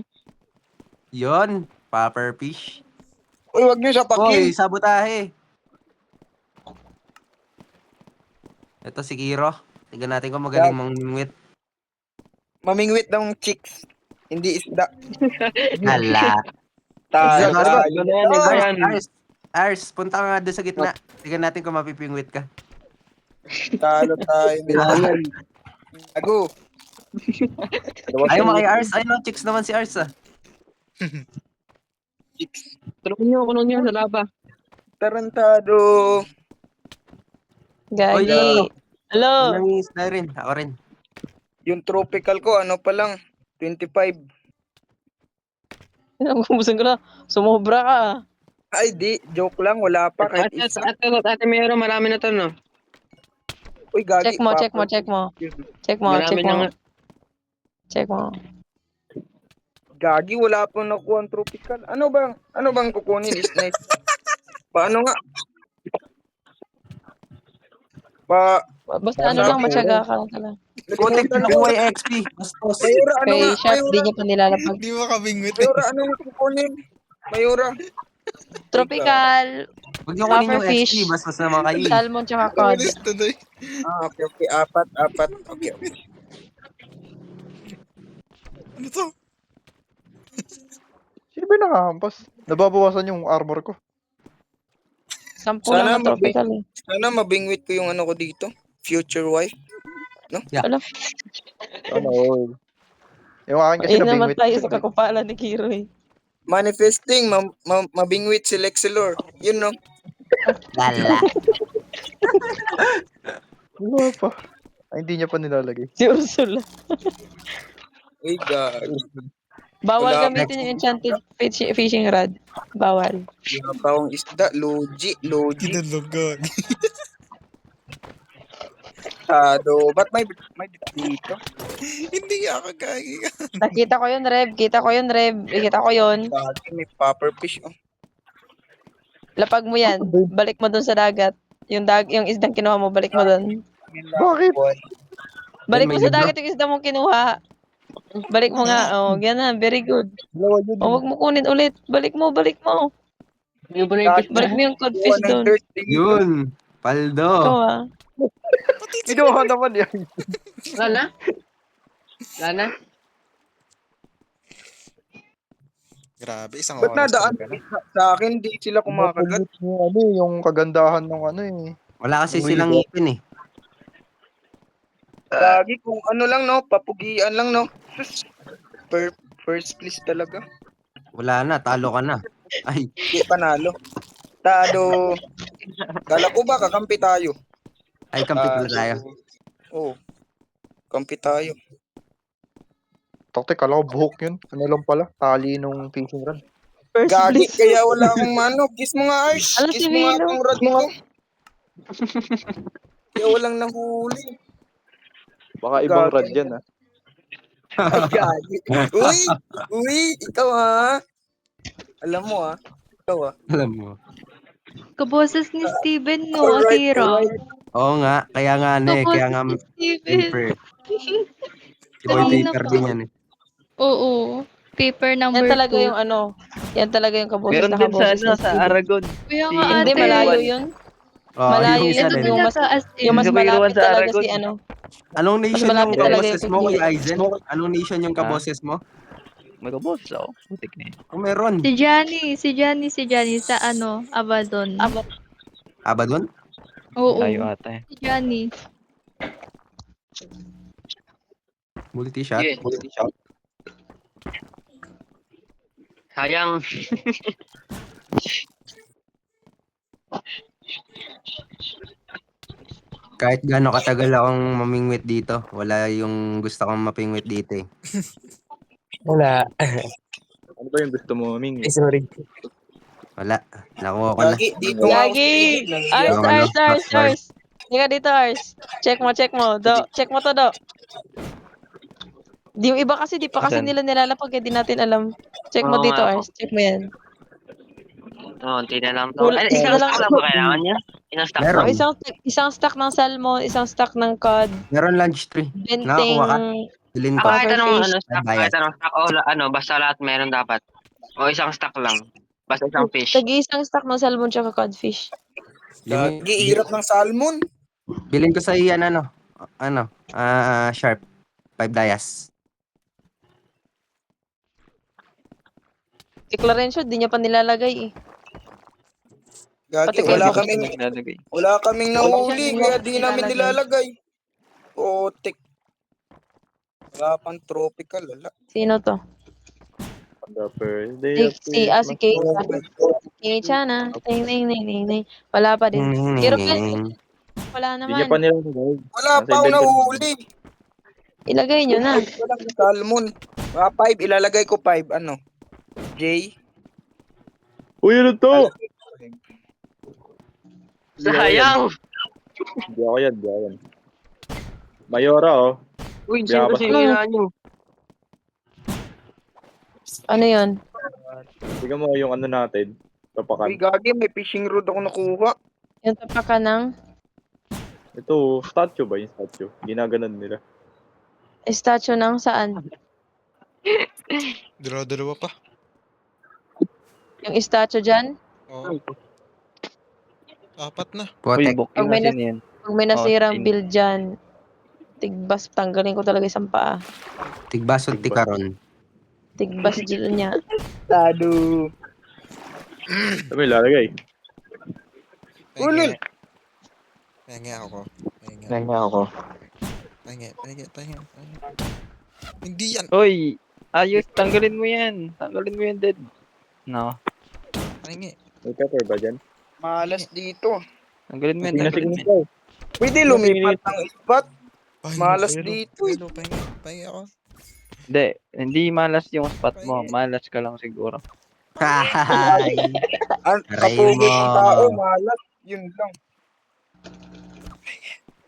Yun, popper fish. Uy, wag niyo Uy, sapakin. sabotahe. Ito si Kiro. Tignan natin kung magaling mangwit. Mamingwit ng chicks. Hindi isda. Hala. Tayo. Ars, punta ka nga doon sa gitna. Tignan natin kung mapipingwit ka. Talo tayo. Kailangan. Ago. Ayaw mo kay Ars. Ayun, chicks naman si Ars ah. Chicks. Tulungan niyo sa laba. Tarantado. Gagi. Oy, Hello. Anong isda rin? Ako rin. Yung tropical ko, ano pa lang? 25. Nagubusan ko na. Sumobra ka. Ay, di. Joke lang. Wala pa. Kahit isa. Ate Mayora, marami na to, no? Uy, gagi. Check mo. Marami na nga. Check mo. Gagi, wala pang nakuha ang tropical. Ano bang kukunin? Is nice. Paano nga? Basta ano lang, matyaga ka lang talaga. Putik na nakuha yung XP. Bastos. Mayora, ano Kay nga? Chef, di niya pa nilalapag. Di mo kabingwit. Mayora, ano nga kukunin? Mayora. Tropical, Huwag niyo kunin yung Puffer fish. XP. Bastos naman kayo. salmon, tsaka cod. Ulis tuloy. Okay. Apat. Okay. Ano to? Sino ba yung nakahampas? Nababawasan yung armor ko. 10 Sana lang na tropical eh. Sana mabingwit ko yung ano ko dito. future wife. Alam, Ano, yung akin kasi ayun naman nabingwit. tayo sa kakupalan ni Kiro eh. Manifesting, mabingwit si Lexilor. Yun no. Lala. Wala pa. Ay, hindi niya pa nilalagay. Si Ursula. Uy, God. Bawal Wala gamitin yung enchanted fishing rod. Bawal. Bawang isda, logi. Kinulugod. Ba't may dito? Hindi ako gagi. Nakita ko yun, Reb. Kita ko yun. Dati may puffer fish. Oh. Lapag mo yan. Balik mo dun sa dagat. Yung isdang kinuha mo, balik mo dun. Bakit? Balik mo may sa libro. dagat yung isdang mong kinuha. Balik mo nga. Oh, ganun. Very good. Dalawa yun. Oh, wag mo kunin ulit. Balik mo. Yung ba na yung fish Balik mo yung codfish dun. Yun. Paldo. Ikaw ah. Kinuha naman yan. Wala na? Grabe, isang Ba't oras nadaan talaga na. sa akin, di sila kumakagat? Yung kagandahan ng ano eh. Wala kasi silang ngipin eh. Lagi kung ano lang no, papugian lang no. First place talaga. Wala na, talo ka na. Ay, Hindi panalo. Tado. Kala ko ba kakampi tayo? ay kampi pala tayo. Oo. Kampi tayo. Taktik, kala ko buhok yun. Ano lang pala, tali nung fishing rod. First Gagi, place. kaya wala akong mano. Kiss mo nga, Arsh. Alam, Kiss si mo nga Hilo. akong rod mo. Kaya walang nahuli. Baka ibang Gagi. rod yan ah. Ay, gagi. Uy, ikaw ha. Alam mo ha. Ikaw ha. Alam mo. Kaboses ni Steven, no, Alright, Akira. Oo nga, kaya nga ano eh. Kaya nga Kaboses ni Steven. paper. Si Boy Kanina paper pa. din yan eh. Oo. Paper Yan number talaga 2. yung ano. Yan talaga yung kaboses Meron na din sa, kaboses ano, ni sa Steven. Aragon. Kaya Si- nga Hindi, ate. malayo yun. Oh, Malayo yung isa yun. Ito din. talaga as in. Yung mas Yung Kuya Ruan malapit sa talaga Aragon. si ano. Anong nation yung malapit talaga kaboses yung mo, Kuya pagdili. Aizen? Anong nation yung kaboses mo? May kaboses ako. Putik na yun. Kung meron. Si Johnny sa ano, Abaddon. Abaddon? Oo. Layo ata eh. Si Johnny. Multi-shot? Yes. Sayang. Kahit gaano katagal akong mamingwit dito, wala yung gusto kong mapingwit dito eh. Wala. Ano ba yung gusto mo, Ming? sorry. Wala. Nakuha ko na. Gagi, dito nga ako. Gagi! Ars, Ano, Ars, Ars, Ars. Ars. Teka dito, Ars. Check mo. Do, check mo to, Do. Di yung iba kasi, di pa kasi Asan? nila nilalapag, kaya di natin alam. Check mo Oo dito, nga po. Ars. Check mo yan. Oo, hindi na lang to. Ay, Isa isang lang. stock lang ba kailangan niya? Isang stock Meron. Oh, isang stack ng salmon, isang stack ng cod, Meron lunch tree. benting, Nakakuha ka? Bilhin ko. kahit anong Pufferfish. stock, Bayad. kahit anong stock, basta lahat meron dapat. O isang stock lang. Basta isang fish. Tag-isang stack ng salmon tsaka codfish. Gagi, hirap ng salmon. Bilhin ko sa iyan sharp. 5 dayas. Si Clarencio, di niya pa nilalagay eh. Gagi, Pati kayo, wala Hindi ko kaming nilalagay. wala kaming nahuli, Wala kaya siyang di namin nilalagay. Otik. Wala pang tropical, wala. Sino to? On the first day of Si Kate. Kate Chana. Ting. Wala pa din. Pero wala Hindi niya pa naman. nilalagay. Wala Nasa pa ako inventory. nahuli. Ilagay nyo na. Walang salmon. Mga 5, ilalagay ko 5. Ano? J. Uy, ano to? Sayang! Hindi ako yan. Mayora oh. Uy, sino kasi yung inaan nyo? Ano yun? Tingnan mo yung ano natin. Tapakan. Uy, gagi, may fishing rod ako nakuha. Yung tapakan ng Ito, statue ba yung statue? Ginaganon nila. statue ng saan? Dalawa pa. Yung statue dyan? Oo. 4 na. Uy, Potek. booking Pag may na sin yan. Pag may nasirang sin. build dyan, tigbas, tanggalin ko talaga isang paa. Tigbasot tikaron. Tigbas dyan niya. Tado. Sabi, lalagay. Ulil. Pahingi ako. Pahingi Pahinga ako. Pahinga. Hindi yan. Hoy! Ayos, tanggalin mo yan. Tanggalin mo yan, dead. No. Pahinga. May pepper ba dyan? Malas dito. Tanggalin mo yan, Sige na, tanggalin mo sige yan. na. Pwede lumipat ng spot. Ay, Malas ayun, dito eh. ayun, pahinga ako. Hindi malas yung spot mo. Malas ka lang siguro. Hi! Ang Aray kapugi mo. ng tao, malas. Yun lang.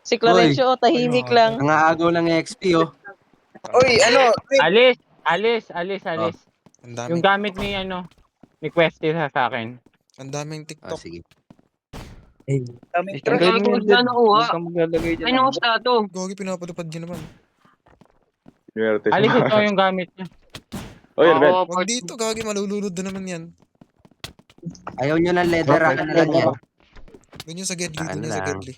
Si Clarencio, tahimik lang. Nangaagaw ng XP, oh. Oy, ano? Alis. Ang dami. Yung gamit ni ni Questy sa akin. Ang daming Ah, TikTok. sige. Daming trash. Tanggalin mo yan, dead. nakuha. Huwag kang maglalagay dyan. Ay, nakusta to. Gogi, pinapadupad niyo naman. Swerte Alis siya. ito yung gamit niya. Oy, Arbel. Oo, Wag dito, Gogi, malulunod na naman yan. Ayaw nyo ng leather rack na lang yan. Doon yung sa Gedli, Ano doon yung sa lang. Gedli.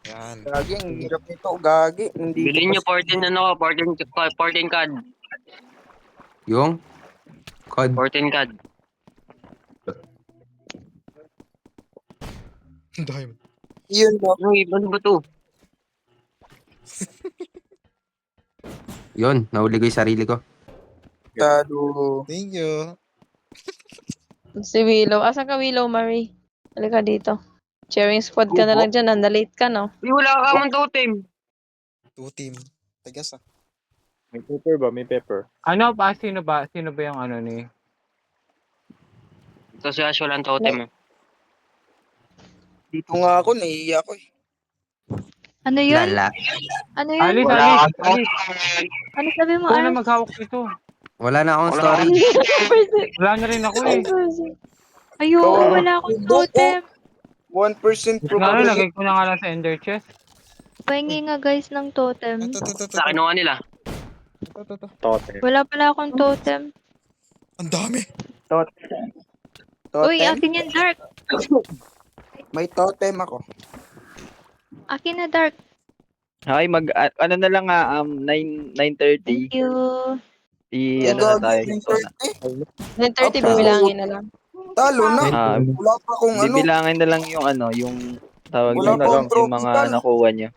Yan. Gagi, ang hirap nito. Gagi. Hindi bilhin nyo ko 14 card. Yung? Code. 14 card. Ang dami. Yun mo. Ano ba to? Yun, nahuli ko yung sarili ko. Tado. Thank you. Si Willow. Asan ka, Willow, Marie? Halika dito. Sharing squad ka na lang dyan. Nandalate ka, no? Uy, wala ka mong totem. 2 team. Tagas ah. May pepper ba? May pepper. Ano ba? Sino ba yung ni? Ito si Ash, walang totem. Dito nga ako, naiiyak ko eh. Ano yun? Lala. Ano yun? Alis. Ano sabi mo, Ikaw na Ars? maghawak nito. Wala na akong story. Wala na rin ako eh. Ayoko, wala akong totem. 1% Nga probability. lagay ko na nga lang sa ender chest. Pahingi nga guys ng totem. Sa kinuha nila. Tote. Wala pala akong totem. Ang dami. Uy, Totem? akin yan, Dark. May totem ako. Akin na, Dark. Okay, ano na lang 9:30. Thank you. Ano na tayo. 9:30, bibilangin na lang. Talo na. Ah, Wala pa akong ano. bibilangin na lang yung tawag Wala yun, pa akong yung mga tropical. nakuha niyo.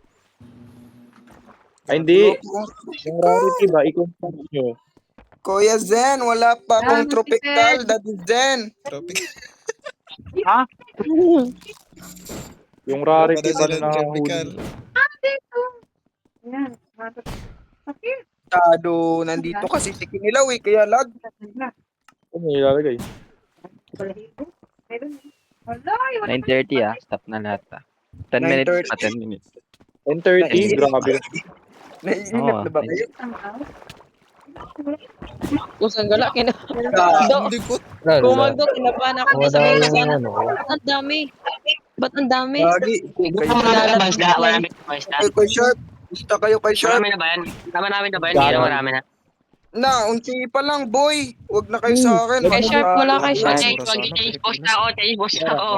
Ay, hindi. Yung rarity ba? I-compare nyo. Kuya Zen, wala pa akong tropical. Daddy Zen. Tropic. Ha? Yung rarity Para ba sila na tropical. Tado, nandito kasi si Kinilaw eh, kaya lag. Ano ilalagay? 9:30 stop na lahat 10 minutes 9:30. pa, 10 minutes. 10:30? Grabe. Naiinip na ba kayo? Kusang gala, Do, Ang likot. kumagdo, kinabahan ako. Di sabihin ko sana. Ba't ang dami? Ba't ang dami? Gagi. Wala namin na Kay Sharp. Gusto kayo kay Sharp? Marami na ba yan? Tama namin na ba yan? Hindi na marami na. Na, unti pa lang, boy. Huwag na kayo sa akin. Kay Sharp, wala kay Sharp. Change post na ako. Change post na ako.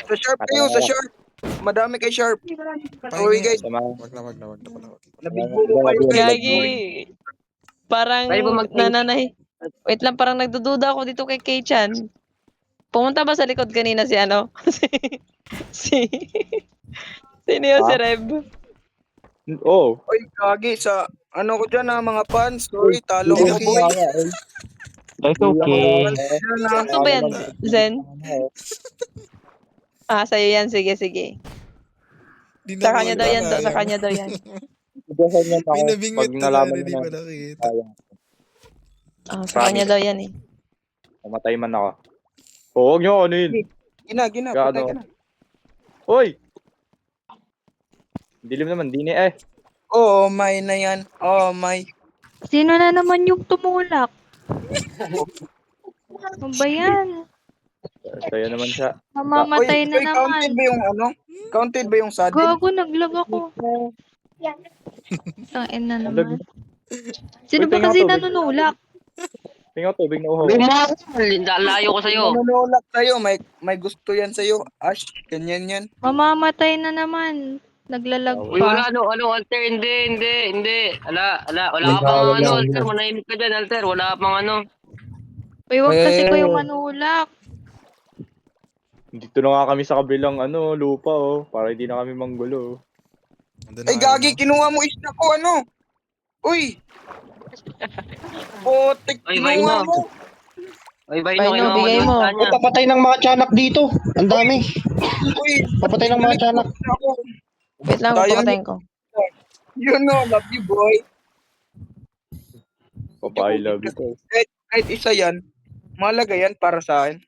Sa Sharp kayo, sa Sharp. Madami kay Sharp. Sorry guys. Wag na pala. Wag. Nabigbo kayo guys. Gagi. Parang Pwede ba nananay. Wait lang, parang nagdududa ako dito kay Kay-chan. Pumunta ba sa likod kanina si ano? si... Sino yun, si Reb? Oh. Oy, gagi sa ano ko dyan mga fans. Sorry, talo Hindi ko boy. It's okay. Ano ba yan, Zen? Sa'yo yan. Sige. Sa kanya daw yan, Sa kanya daw yan. Igahan niya ako Pinabingwit pag na nalaman hindi niya pa na nakita. Sa kanya daw yan eh. mamatay man ako. Huwag niyo ano yun. Gina, patay ka na. Hoy! Dilim naman, dini eh. Oh, my na yan. Oh, my. Sino na naman yung tumulak? Ano ba yan? Kaya naman siya. Mamamatay na Counted naman. ba yung ano? Counted ba yung saddle? Gago, naglag ako. Tangin na naman. Sino Uy, ba kasi tingnan to, nanunulak? Tingnan tubig na uhaw. Layo ko sa'yo. Manunulak sa'yo. May gusto yan sa'yo. Ash, ganyan yan. Mamamatay na naman. Naglalag Uy, wala pa. Alter, hindi. Wala ka pang Alter, manahimik ka dyan, Alter, wala ka pang Uy, wag kasi ko yung manulak. Dito na nga kami sa kabilang lupa para hindi na kami manggulo. Andun Ay, na, gagi, ano? kinuha mo isda ko, ano? Uy! Potek, Oy, kinuha Vaino. mo. Oy, Vaino, Vaino, kinuha mo bigay doon mo. sa kanya. Papatay ng mga tiyanak dito. Ang dami. Uy, Papatay ng mga tiyanak. ako. Wait lang, Sayang papatayin ko. Yun, no, love you, boy. Papa, I love you to. Kahit isa yan, mahalaga yan para sa akin.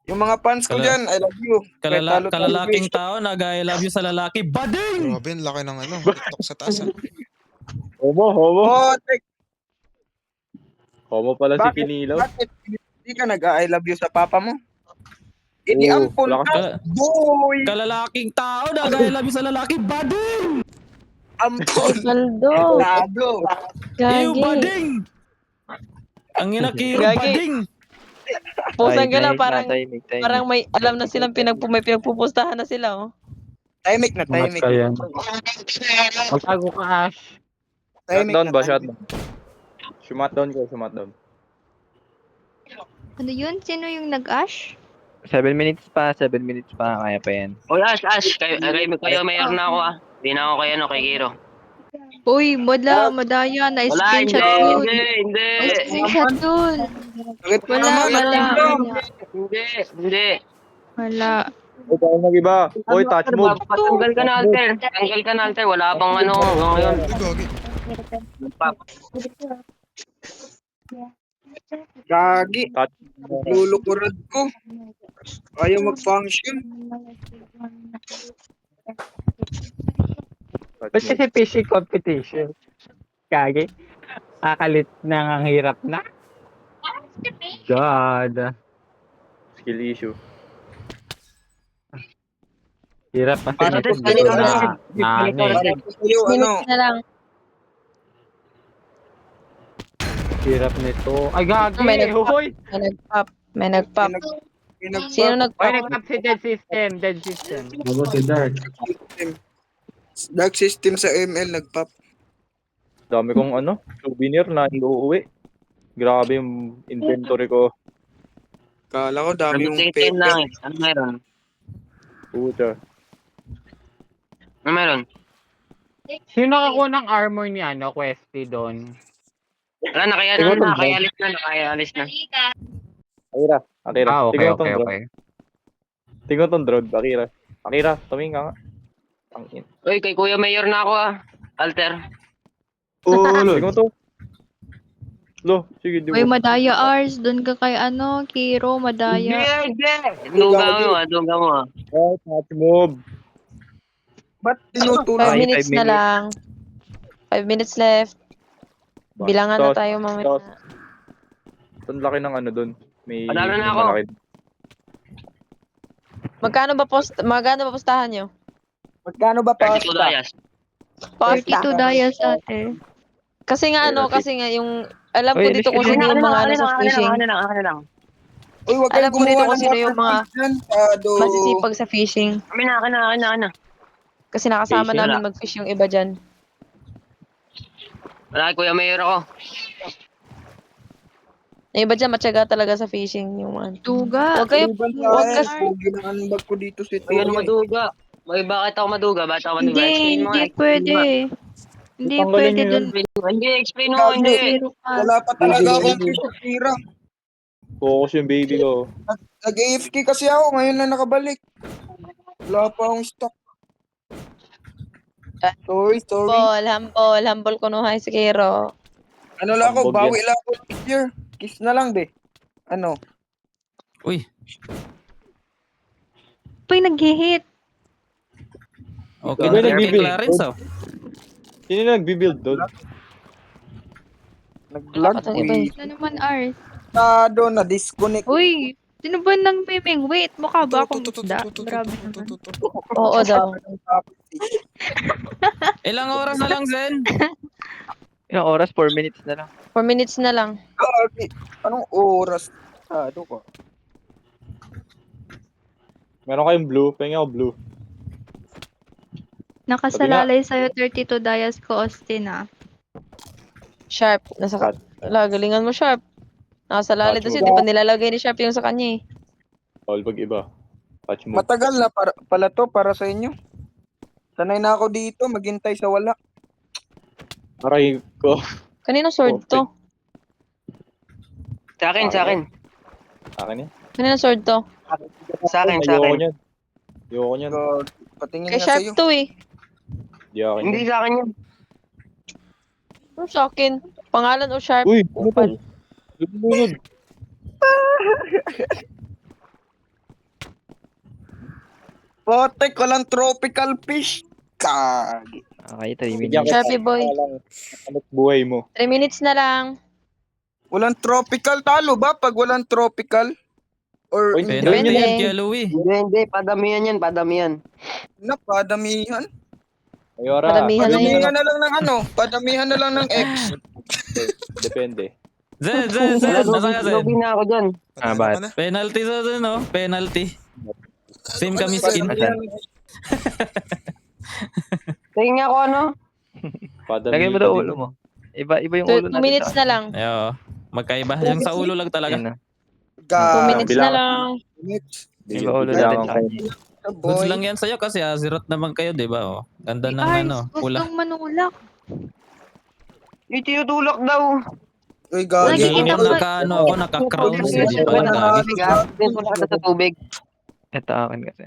Yung mga fans ko dyan, I love you. Kahit talo-talo Kalalaking guys. tao, nag-I love you sa lalaki. Bading! Grabe, ang laki ng TikTok sa taas ah. Homo. Potek, Homo pala si bakit? Kinilaw. Bakit? Hindi ka nag-I love you sa papa mo? Hindi Oo, ampon wala ka, ka- boy! Kalalaking tao, nag-I love you sa lalaki. Bading! Ampon! Baldo. Lado! Ew, Gagi. bading! Ang ina Kiro, Gagi. bading! Pusang gala, Tahimik na, tahimik. parang may alam na silang may pinagpupustahan na sila, oh. Tahimik na, tahimik. yan. Magtago ka, Ash. Tahimik Shutdown na, ba? tahimik. Shutdown ko, shutdown. Ano yun? Sino yung nag-ash? 7 minutes pa, kaya pa yan. Oy, Ash. Kayo mayor na ako Hindi na ako kay Kiro. Uy, madaya. Wala, Na-screenshot dun. hindi. May screenshot dun. Bakit mo Wala, naman? Hindi. Wala. Oy, tayo mag-iba. Oy, touch move. Tanggal ka na, Alter. Wala pang ngayon. Ay, gagi. Gagi, Touch lulukurad ko. Ayaw mag-function. Ba't kasi fishing competition? Kagi. Kakalit na ang hirap na. God. skill issue. Hirap kasi Para nito po sa'yo, dito ano? na ano eh. Para po sa'yo, ano? Minutes na lang. Hirap nito. Ay, gagi. May nag-pop. Hoy! May nagpop. Sino Hoy, nagpop? nag-pop si Dead System. Dead System. Dark system sa ML nagpop. Dami kong souvenir na iuuwi. Grabe yung inventory ko. Kala ko dami yung Nag-10 paper. lang eh. Ano meron? Puta. Ano meron? Sino nakakuha ng armor ni Questy doon? Wala, nakayalis na. Akira. Okay. Tingnan tong drone. Akira, tumingin ka nga. Tangin. Uy, kay Kuya Mayor na ako Alter. Tingnan to. Lo, sige, di Uy, mo. madaya Ars. Doon ka kay Kiro, madaya. Hindi. Duga mo. Oh, touch move. Ba't 5 tinutulak? minutes na lang. 5 minutes left. Bilangan na tayo mamaya. Ang laki ng doon. May Panalo na ako. malaki. Magkano ba postahan nyo? Magkano ba 32 pasta? dayas. 32 dayas ate. Kasi nga yung alam ko dito kung sino yung mga sa fishing. Ano lang. Uy, wag Alam kang ko dito gumawa kung ng sino yung mga Masyado. masisipag sa fishing. Kami na. Kasi nakasama Fishing, namin mag-fish yung iba dyan. Wala, Kuya Mayor ako. Yung iba dyan, matyaga talaga sa fishing. Yung mga. Duga. Huwag kayo, huwag kasi. Ginanambag ko dito si Uy, ano Toyo. maduga? Uy, bakit ako maduga? Hindi pwede. Hindi pwede doon. Hindi, explain mo, hindi. Zero ka. Wala pa talaga akong fish at tira. Focus yung baby ko. Nag-AFK kasi ako, ngayon na nakabalik. Wala pa akong stock. Sorry. Humble kunuhay si Kiro. Ano lang ako, Ambog bawi lang ako this year. Kiss na lang, be. Ano? Uy, Uy, nag-hit. okay Iba na kay nagbibuild. Clarence Sino na nagbibuild doon? Nag-lag. Dapat ang iba eh. Ano naman Ars? Na-disconnect. Uy, sino ba nang miming? Wait, mukha ba akong isda? Grabe naman. Oo daw. Ilang oras na lang, Zen? Ilang oras? 4 minutes na lang. 4 minutes na lang. Gagi. Anong oras? Ano ko? Meron kayong blue. Pengen ako blue. Nakasalalay sa'yo 32 dayas ko, Austin Sharp. Galingan mo, Sharp. Nakasalali Touch kasi, mo. di pa nilalagay ni Sharp yung sa kanya eh. Bawal pag iba. Touch mo. Matagal na pala to para sa inyo. Sanay na ako dito, maghintay sa wala. Aray ko. Kanino sword to? Sa akin, sa akin. Akin yan. Kanino sword to? Sa akin, sa Ayoko akin. niyan. Ayoko niyan. Patingin Kay nga Sharp sa'yo. to eh. Di akin Hindi yan. sa akin yun. Ano sa akin? Pangalan o Sharp? Uy, ano to? Upal. Lunod. Potek, walang tropical fish. Kagi. Okay, 3 Bigyan minutes. kita Sharpie boy. ng Anot buhay mo. 3 minutes na lang. Walang tropical, talo ba pag walang tropical? Or Uy, hindi? Penalty Depende. yan kaya Louie. Hindi. Padamihan yan, padamihan. Napadamihan. Mayora. Padamihan na yun. Padamihan na lang ng ano? Padamihan na lang ng X. Depende. Zed, nasa ka Zed? Lugi na ako dyan. Ah, Ano bakit? ka na? Penalty sa Zed, no? Penalty. Same kami Ano, skin. Asan? Tingin nga ako ano. Lagay mo daw ulo mo. Iba yung ulo 2 natin. minutes na lang. Ayo. Magkaiba. Yung sa ulo lang talaga. Ayun na. 2 minutes na bilang- lang. Iba ulo natin sa kanya. Goods lang yan sa'yo kasi Azeroth naman kayo, di ba? Oh. Ganda ng Ay, ano, pula. gustong manulak. Itinutulak daw. Uy, Ganda gagi. Nakikita lang ko- naka-ano ako, naka-crowns. Hindi pala gagi. Tinutulak ka sa tubig. Ito akin kasi.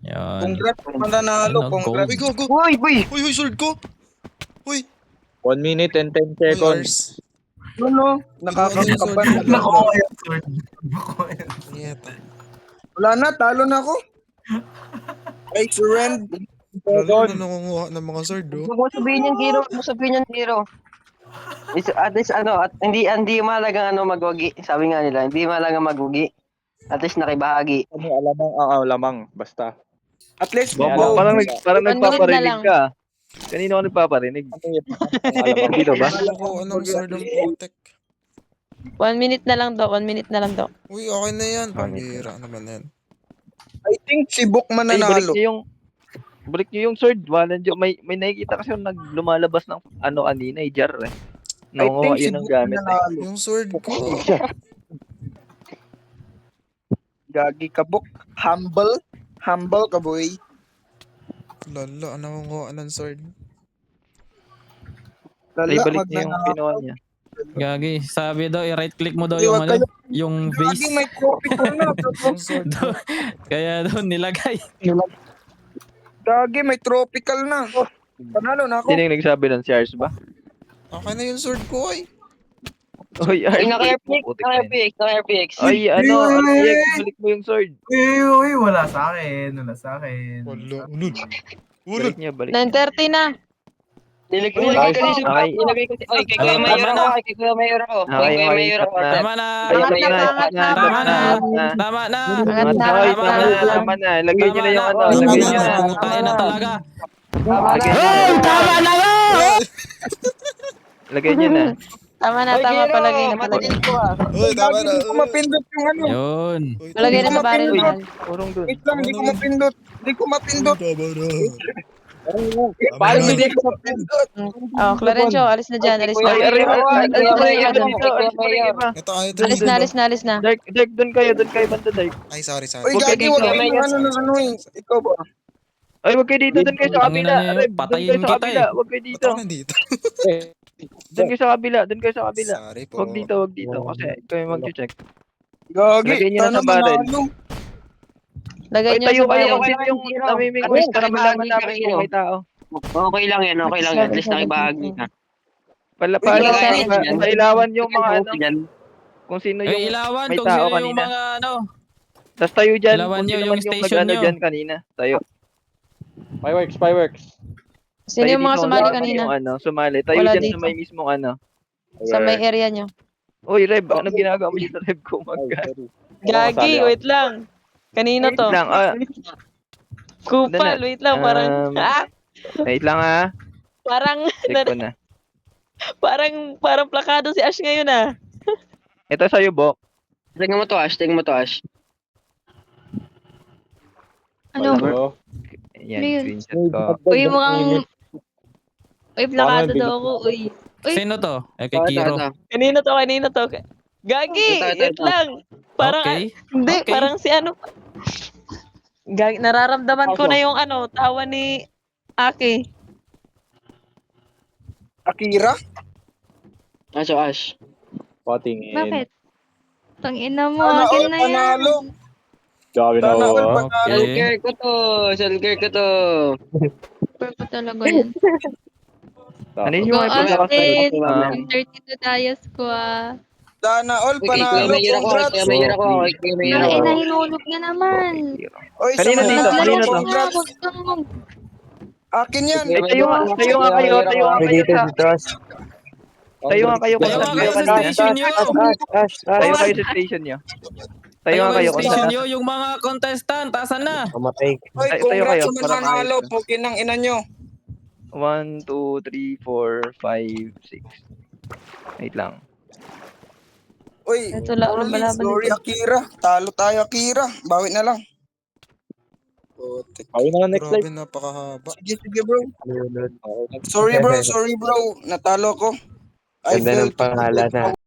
Yan. Congrats, mananalo. Ano, Congrats. Uy, go, go. Uy, uy. Uy, sword ko. Uy, 1 minute and 10 uy, seconds. Ars. Ano? Nakakakaban. Yeta. Wala na, talo na ako. I surrender. Lalo na nangunguha ng mga sword, oh. Huwag mo sabihin yan, Giro. Huwag mo sabihin yan, Giro. At least ano, at hindi mahalagang ano magwagi. Sabi nga nila, hindi mahalagang magwagi. At least nakibahagi. Ano, alamang. Basta. At least, May bobo. Parang 1 minute na nagpaparinig lang. ka. Kanino ka nagpaparinig? Alamang. Dito ba? Alam ko anong sword ang Potek. 1 minute na lang daw. 1 minute na lang daw. Uy, okay na yan. Okay. Pambira naman yan. I think si Bok Ay, mananalo. balik niyo yung sword. Walang joke. May nakikita kasi yung lumalabas ng ano kanina, jar eh. I think Nangunguha si yun ng Bok gamit eh. mananalo. Yung sword ko. Gagi ka, Bok. Humble. Humble ka, boy. Lala, nangunguha ng sword. Ay, Lala, balik niyo yung magnanakaw. kinuha niya. Gagi, sabi daw, i-right click mo daw Uy, yung wag ano, kayo- yung Gagi, base. may tropical na. Yung sword ko. Kaya doon nilagay. Gagi, may tropical na. Panalo na ako. Sino yung nagsabi ng si Ars ba? Okay na yung sword ko, ay. Uy, Ars. Ay, naka-RPX, putik na yun. naka-RPX, naka-RPX. Ay, ano, RPX, balik mo yung sword. Uy, wala sa akin. Wala sa akin. Wala, ulod. Balik niya, balik. 9:30 na. Nilagay ko dito. Okay. Nilagay ko dito. Oy, kay Kuya Tama Mayor na. ako. Kay Kuya Mayor ako. Kay Okay, Kuya okay, Mayor ako. tama na. Tama na. Ay, Angat na, na, angat na. Tama na. na. Tama na. Angat na, Ay, angat na. tama na. Lagay niyo na yung ano, Tama lagay na. niyo na. Tayo na talaga. Lagay niyo na. Tama na, Oy, tama. Giro, Palagay na, palagay. madaling ko ah. Uy, tama na. Hindi ko mapindot yung ano. Yun. Uy, Palagay na tama sa barrel, Uy, mahal. urong dun. Wait lang, hindi ko mapindot. Hindi ko mapindot. Tama na. Paano na. hindi ko mapindot? Oh, Clarencio, alis na dyan. Alis na. Ay, aray, Kay Kuya aray, Mayor, aray, kay Kuya Mayor. Ito, ayaw Alis na, alis na, alis na. Dark, dun kayo, banda Dark. Ay, sorry, sorry. Uy, Huwag gagi, kayo wag dito. kayo ano ng ano eh. Ikaw ba? Ay, wag kayo dito, dun kayo sa Tangina kabila. niyo, Aray, dun patayin kayo sa kita kabila, eh. wag kayo Ba't dito. ako nandito? Dun kayo sa kabila, dun kayo sa kabila. Sorry po. Wag dito, kasi ikaw yung mag-check. Gagi, Lagay niyo na paano sa barrel. manalo? Lagay Ay, niyo tayo sa kayo, barrel. wag dito yung Giro. namimingwis para At malaman least namin kung may tao. Okay lang yan, okay lang yan. At least nakibahagi ka. Pailawan yung mga ano, kung sino Ay, yung ilawan may kung tao sino yung kanina. mga ano. Tas tayo dyan, Ilawan kung niyo sino yung man yung station nag-ano niyo. dyan kanina. Tayo. Fireworks. Sino yung mga dito, sumali yung kanina? ano, sumali. Tayo Wala dyan dito. sa may mismong ano. Sa may area niyo. Uy, Reb, ano ginagawa mo dyan, Reb? Kumaga. Gagi, wait lang. Kanino to? Wait lang, Kupal, wait lang. Parang, wait lang ah. parang, Check ko na. parang plakado si Ash ngayon ah. Ito sa'yo, Bok. Tingnan mo to, Ash. Tingnan mo to, Ash. Ano? Yan, Ano yun? screenshot ko. Uy, mukhang... Uy, plakado Paano, daw ako. Uy. Uy. Sino to? Eh, kay Kiro. Ito. Kanino to? Gagi, Ito. wait lang. Parang, Okay. hindi, Okay. parang si ano. Gagi, nararamdaman ko na yung ano, tawa ni Aki. Akira? Ash. Patingin. Bakit? Tangina mo, Sana akin all na yan. panalo. Grabe na Sana all ako. panalo. Okay. Selker ko to. Super ko talaga yan. Ano yun Go yung may pagkakasal? Austin! Ah, Yung 32 Dayas ko ah. Sana all Okay, Kuya panalo. Mayor ako. Congrats. Kuya Mayor ako. Kuya Mayor Kain ako. na hinulog na naman. Oy, Kanino sama dito? na. Kanino to? Congrats. Wag kang Akin yan. Tayo nga kayo sa... Tayo nga kayo kung Tayo saan nga kayo kayo sa kanina. station nyo. Tayo kayo sa station nyo. Tayo nga kayo sa kung station saan. nyo. Yung mga contestant, asan na? Oy, Tayo congrats kayo, sa para mananalo. maayos na. Pukin ng ina nyo. 1, 2, 3, 4, 5, 6. Wait lang. Uy, Ito lang, Orly, lumalaban sorry ito. Akira. Talo tayo Akira. Bawi na lang. Putik. Bawi na lang next Grabe, live. napakahaba. Sige bro. Sorry bro. Natalo ko. I felt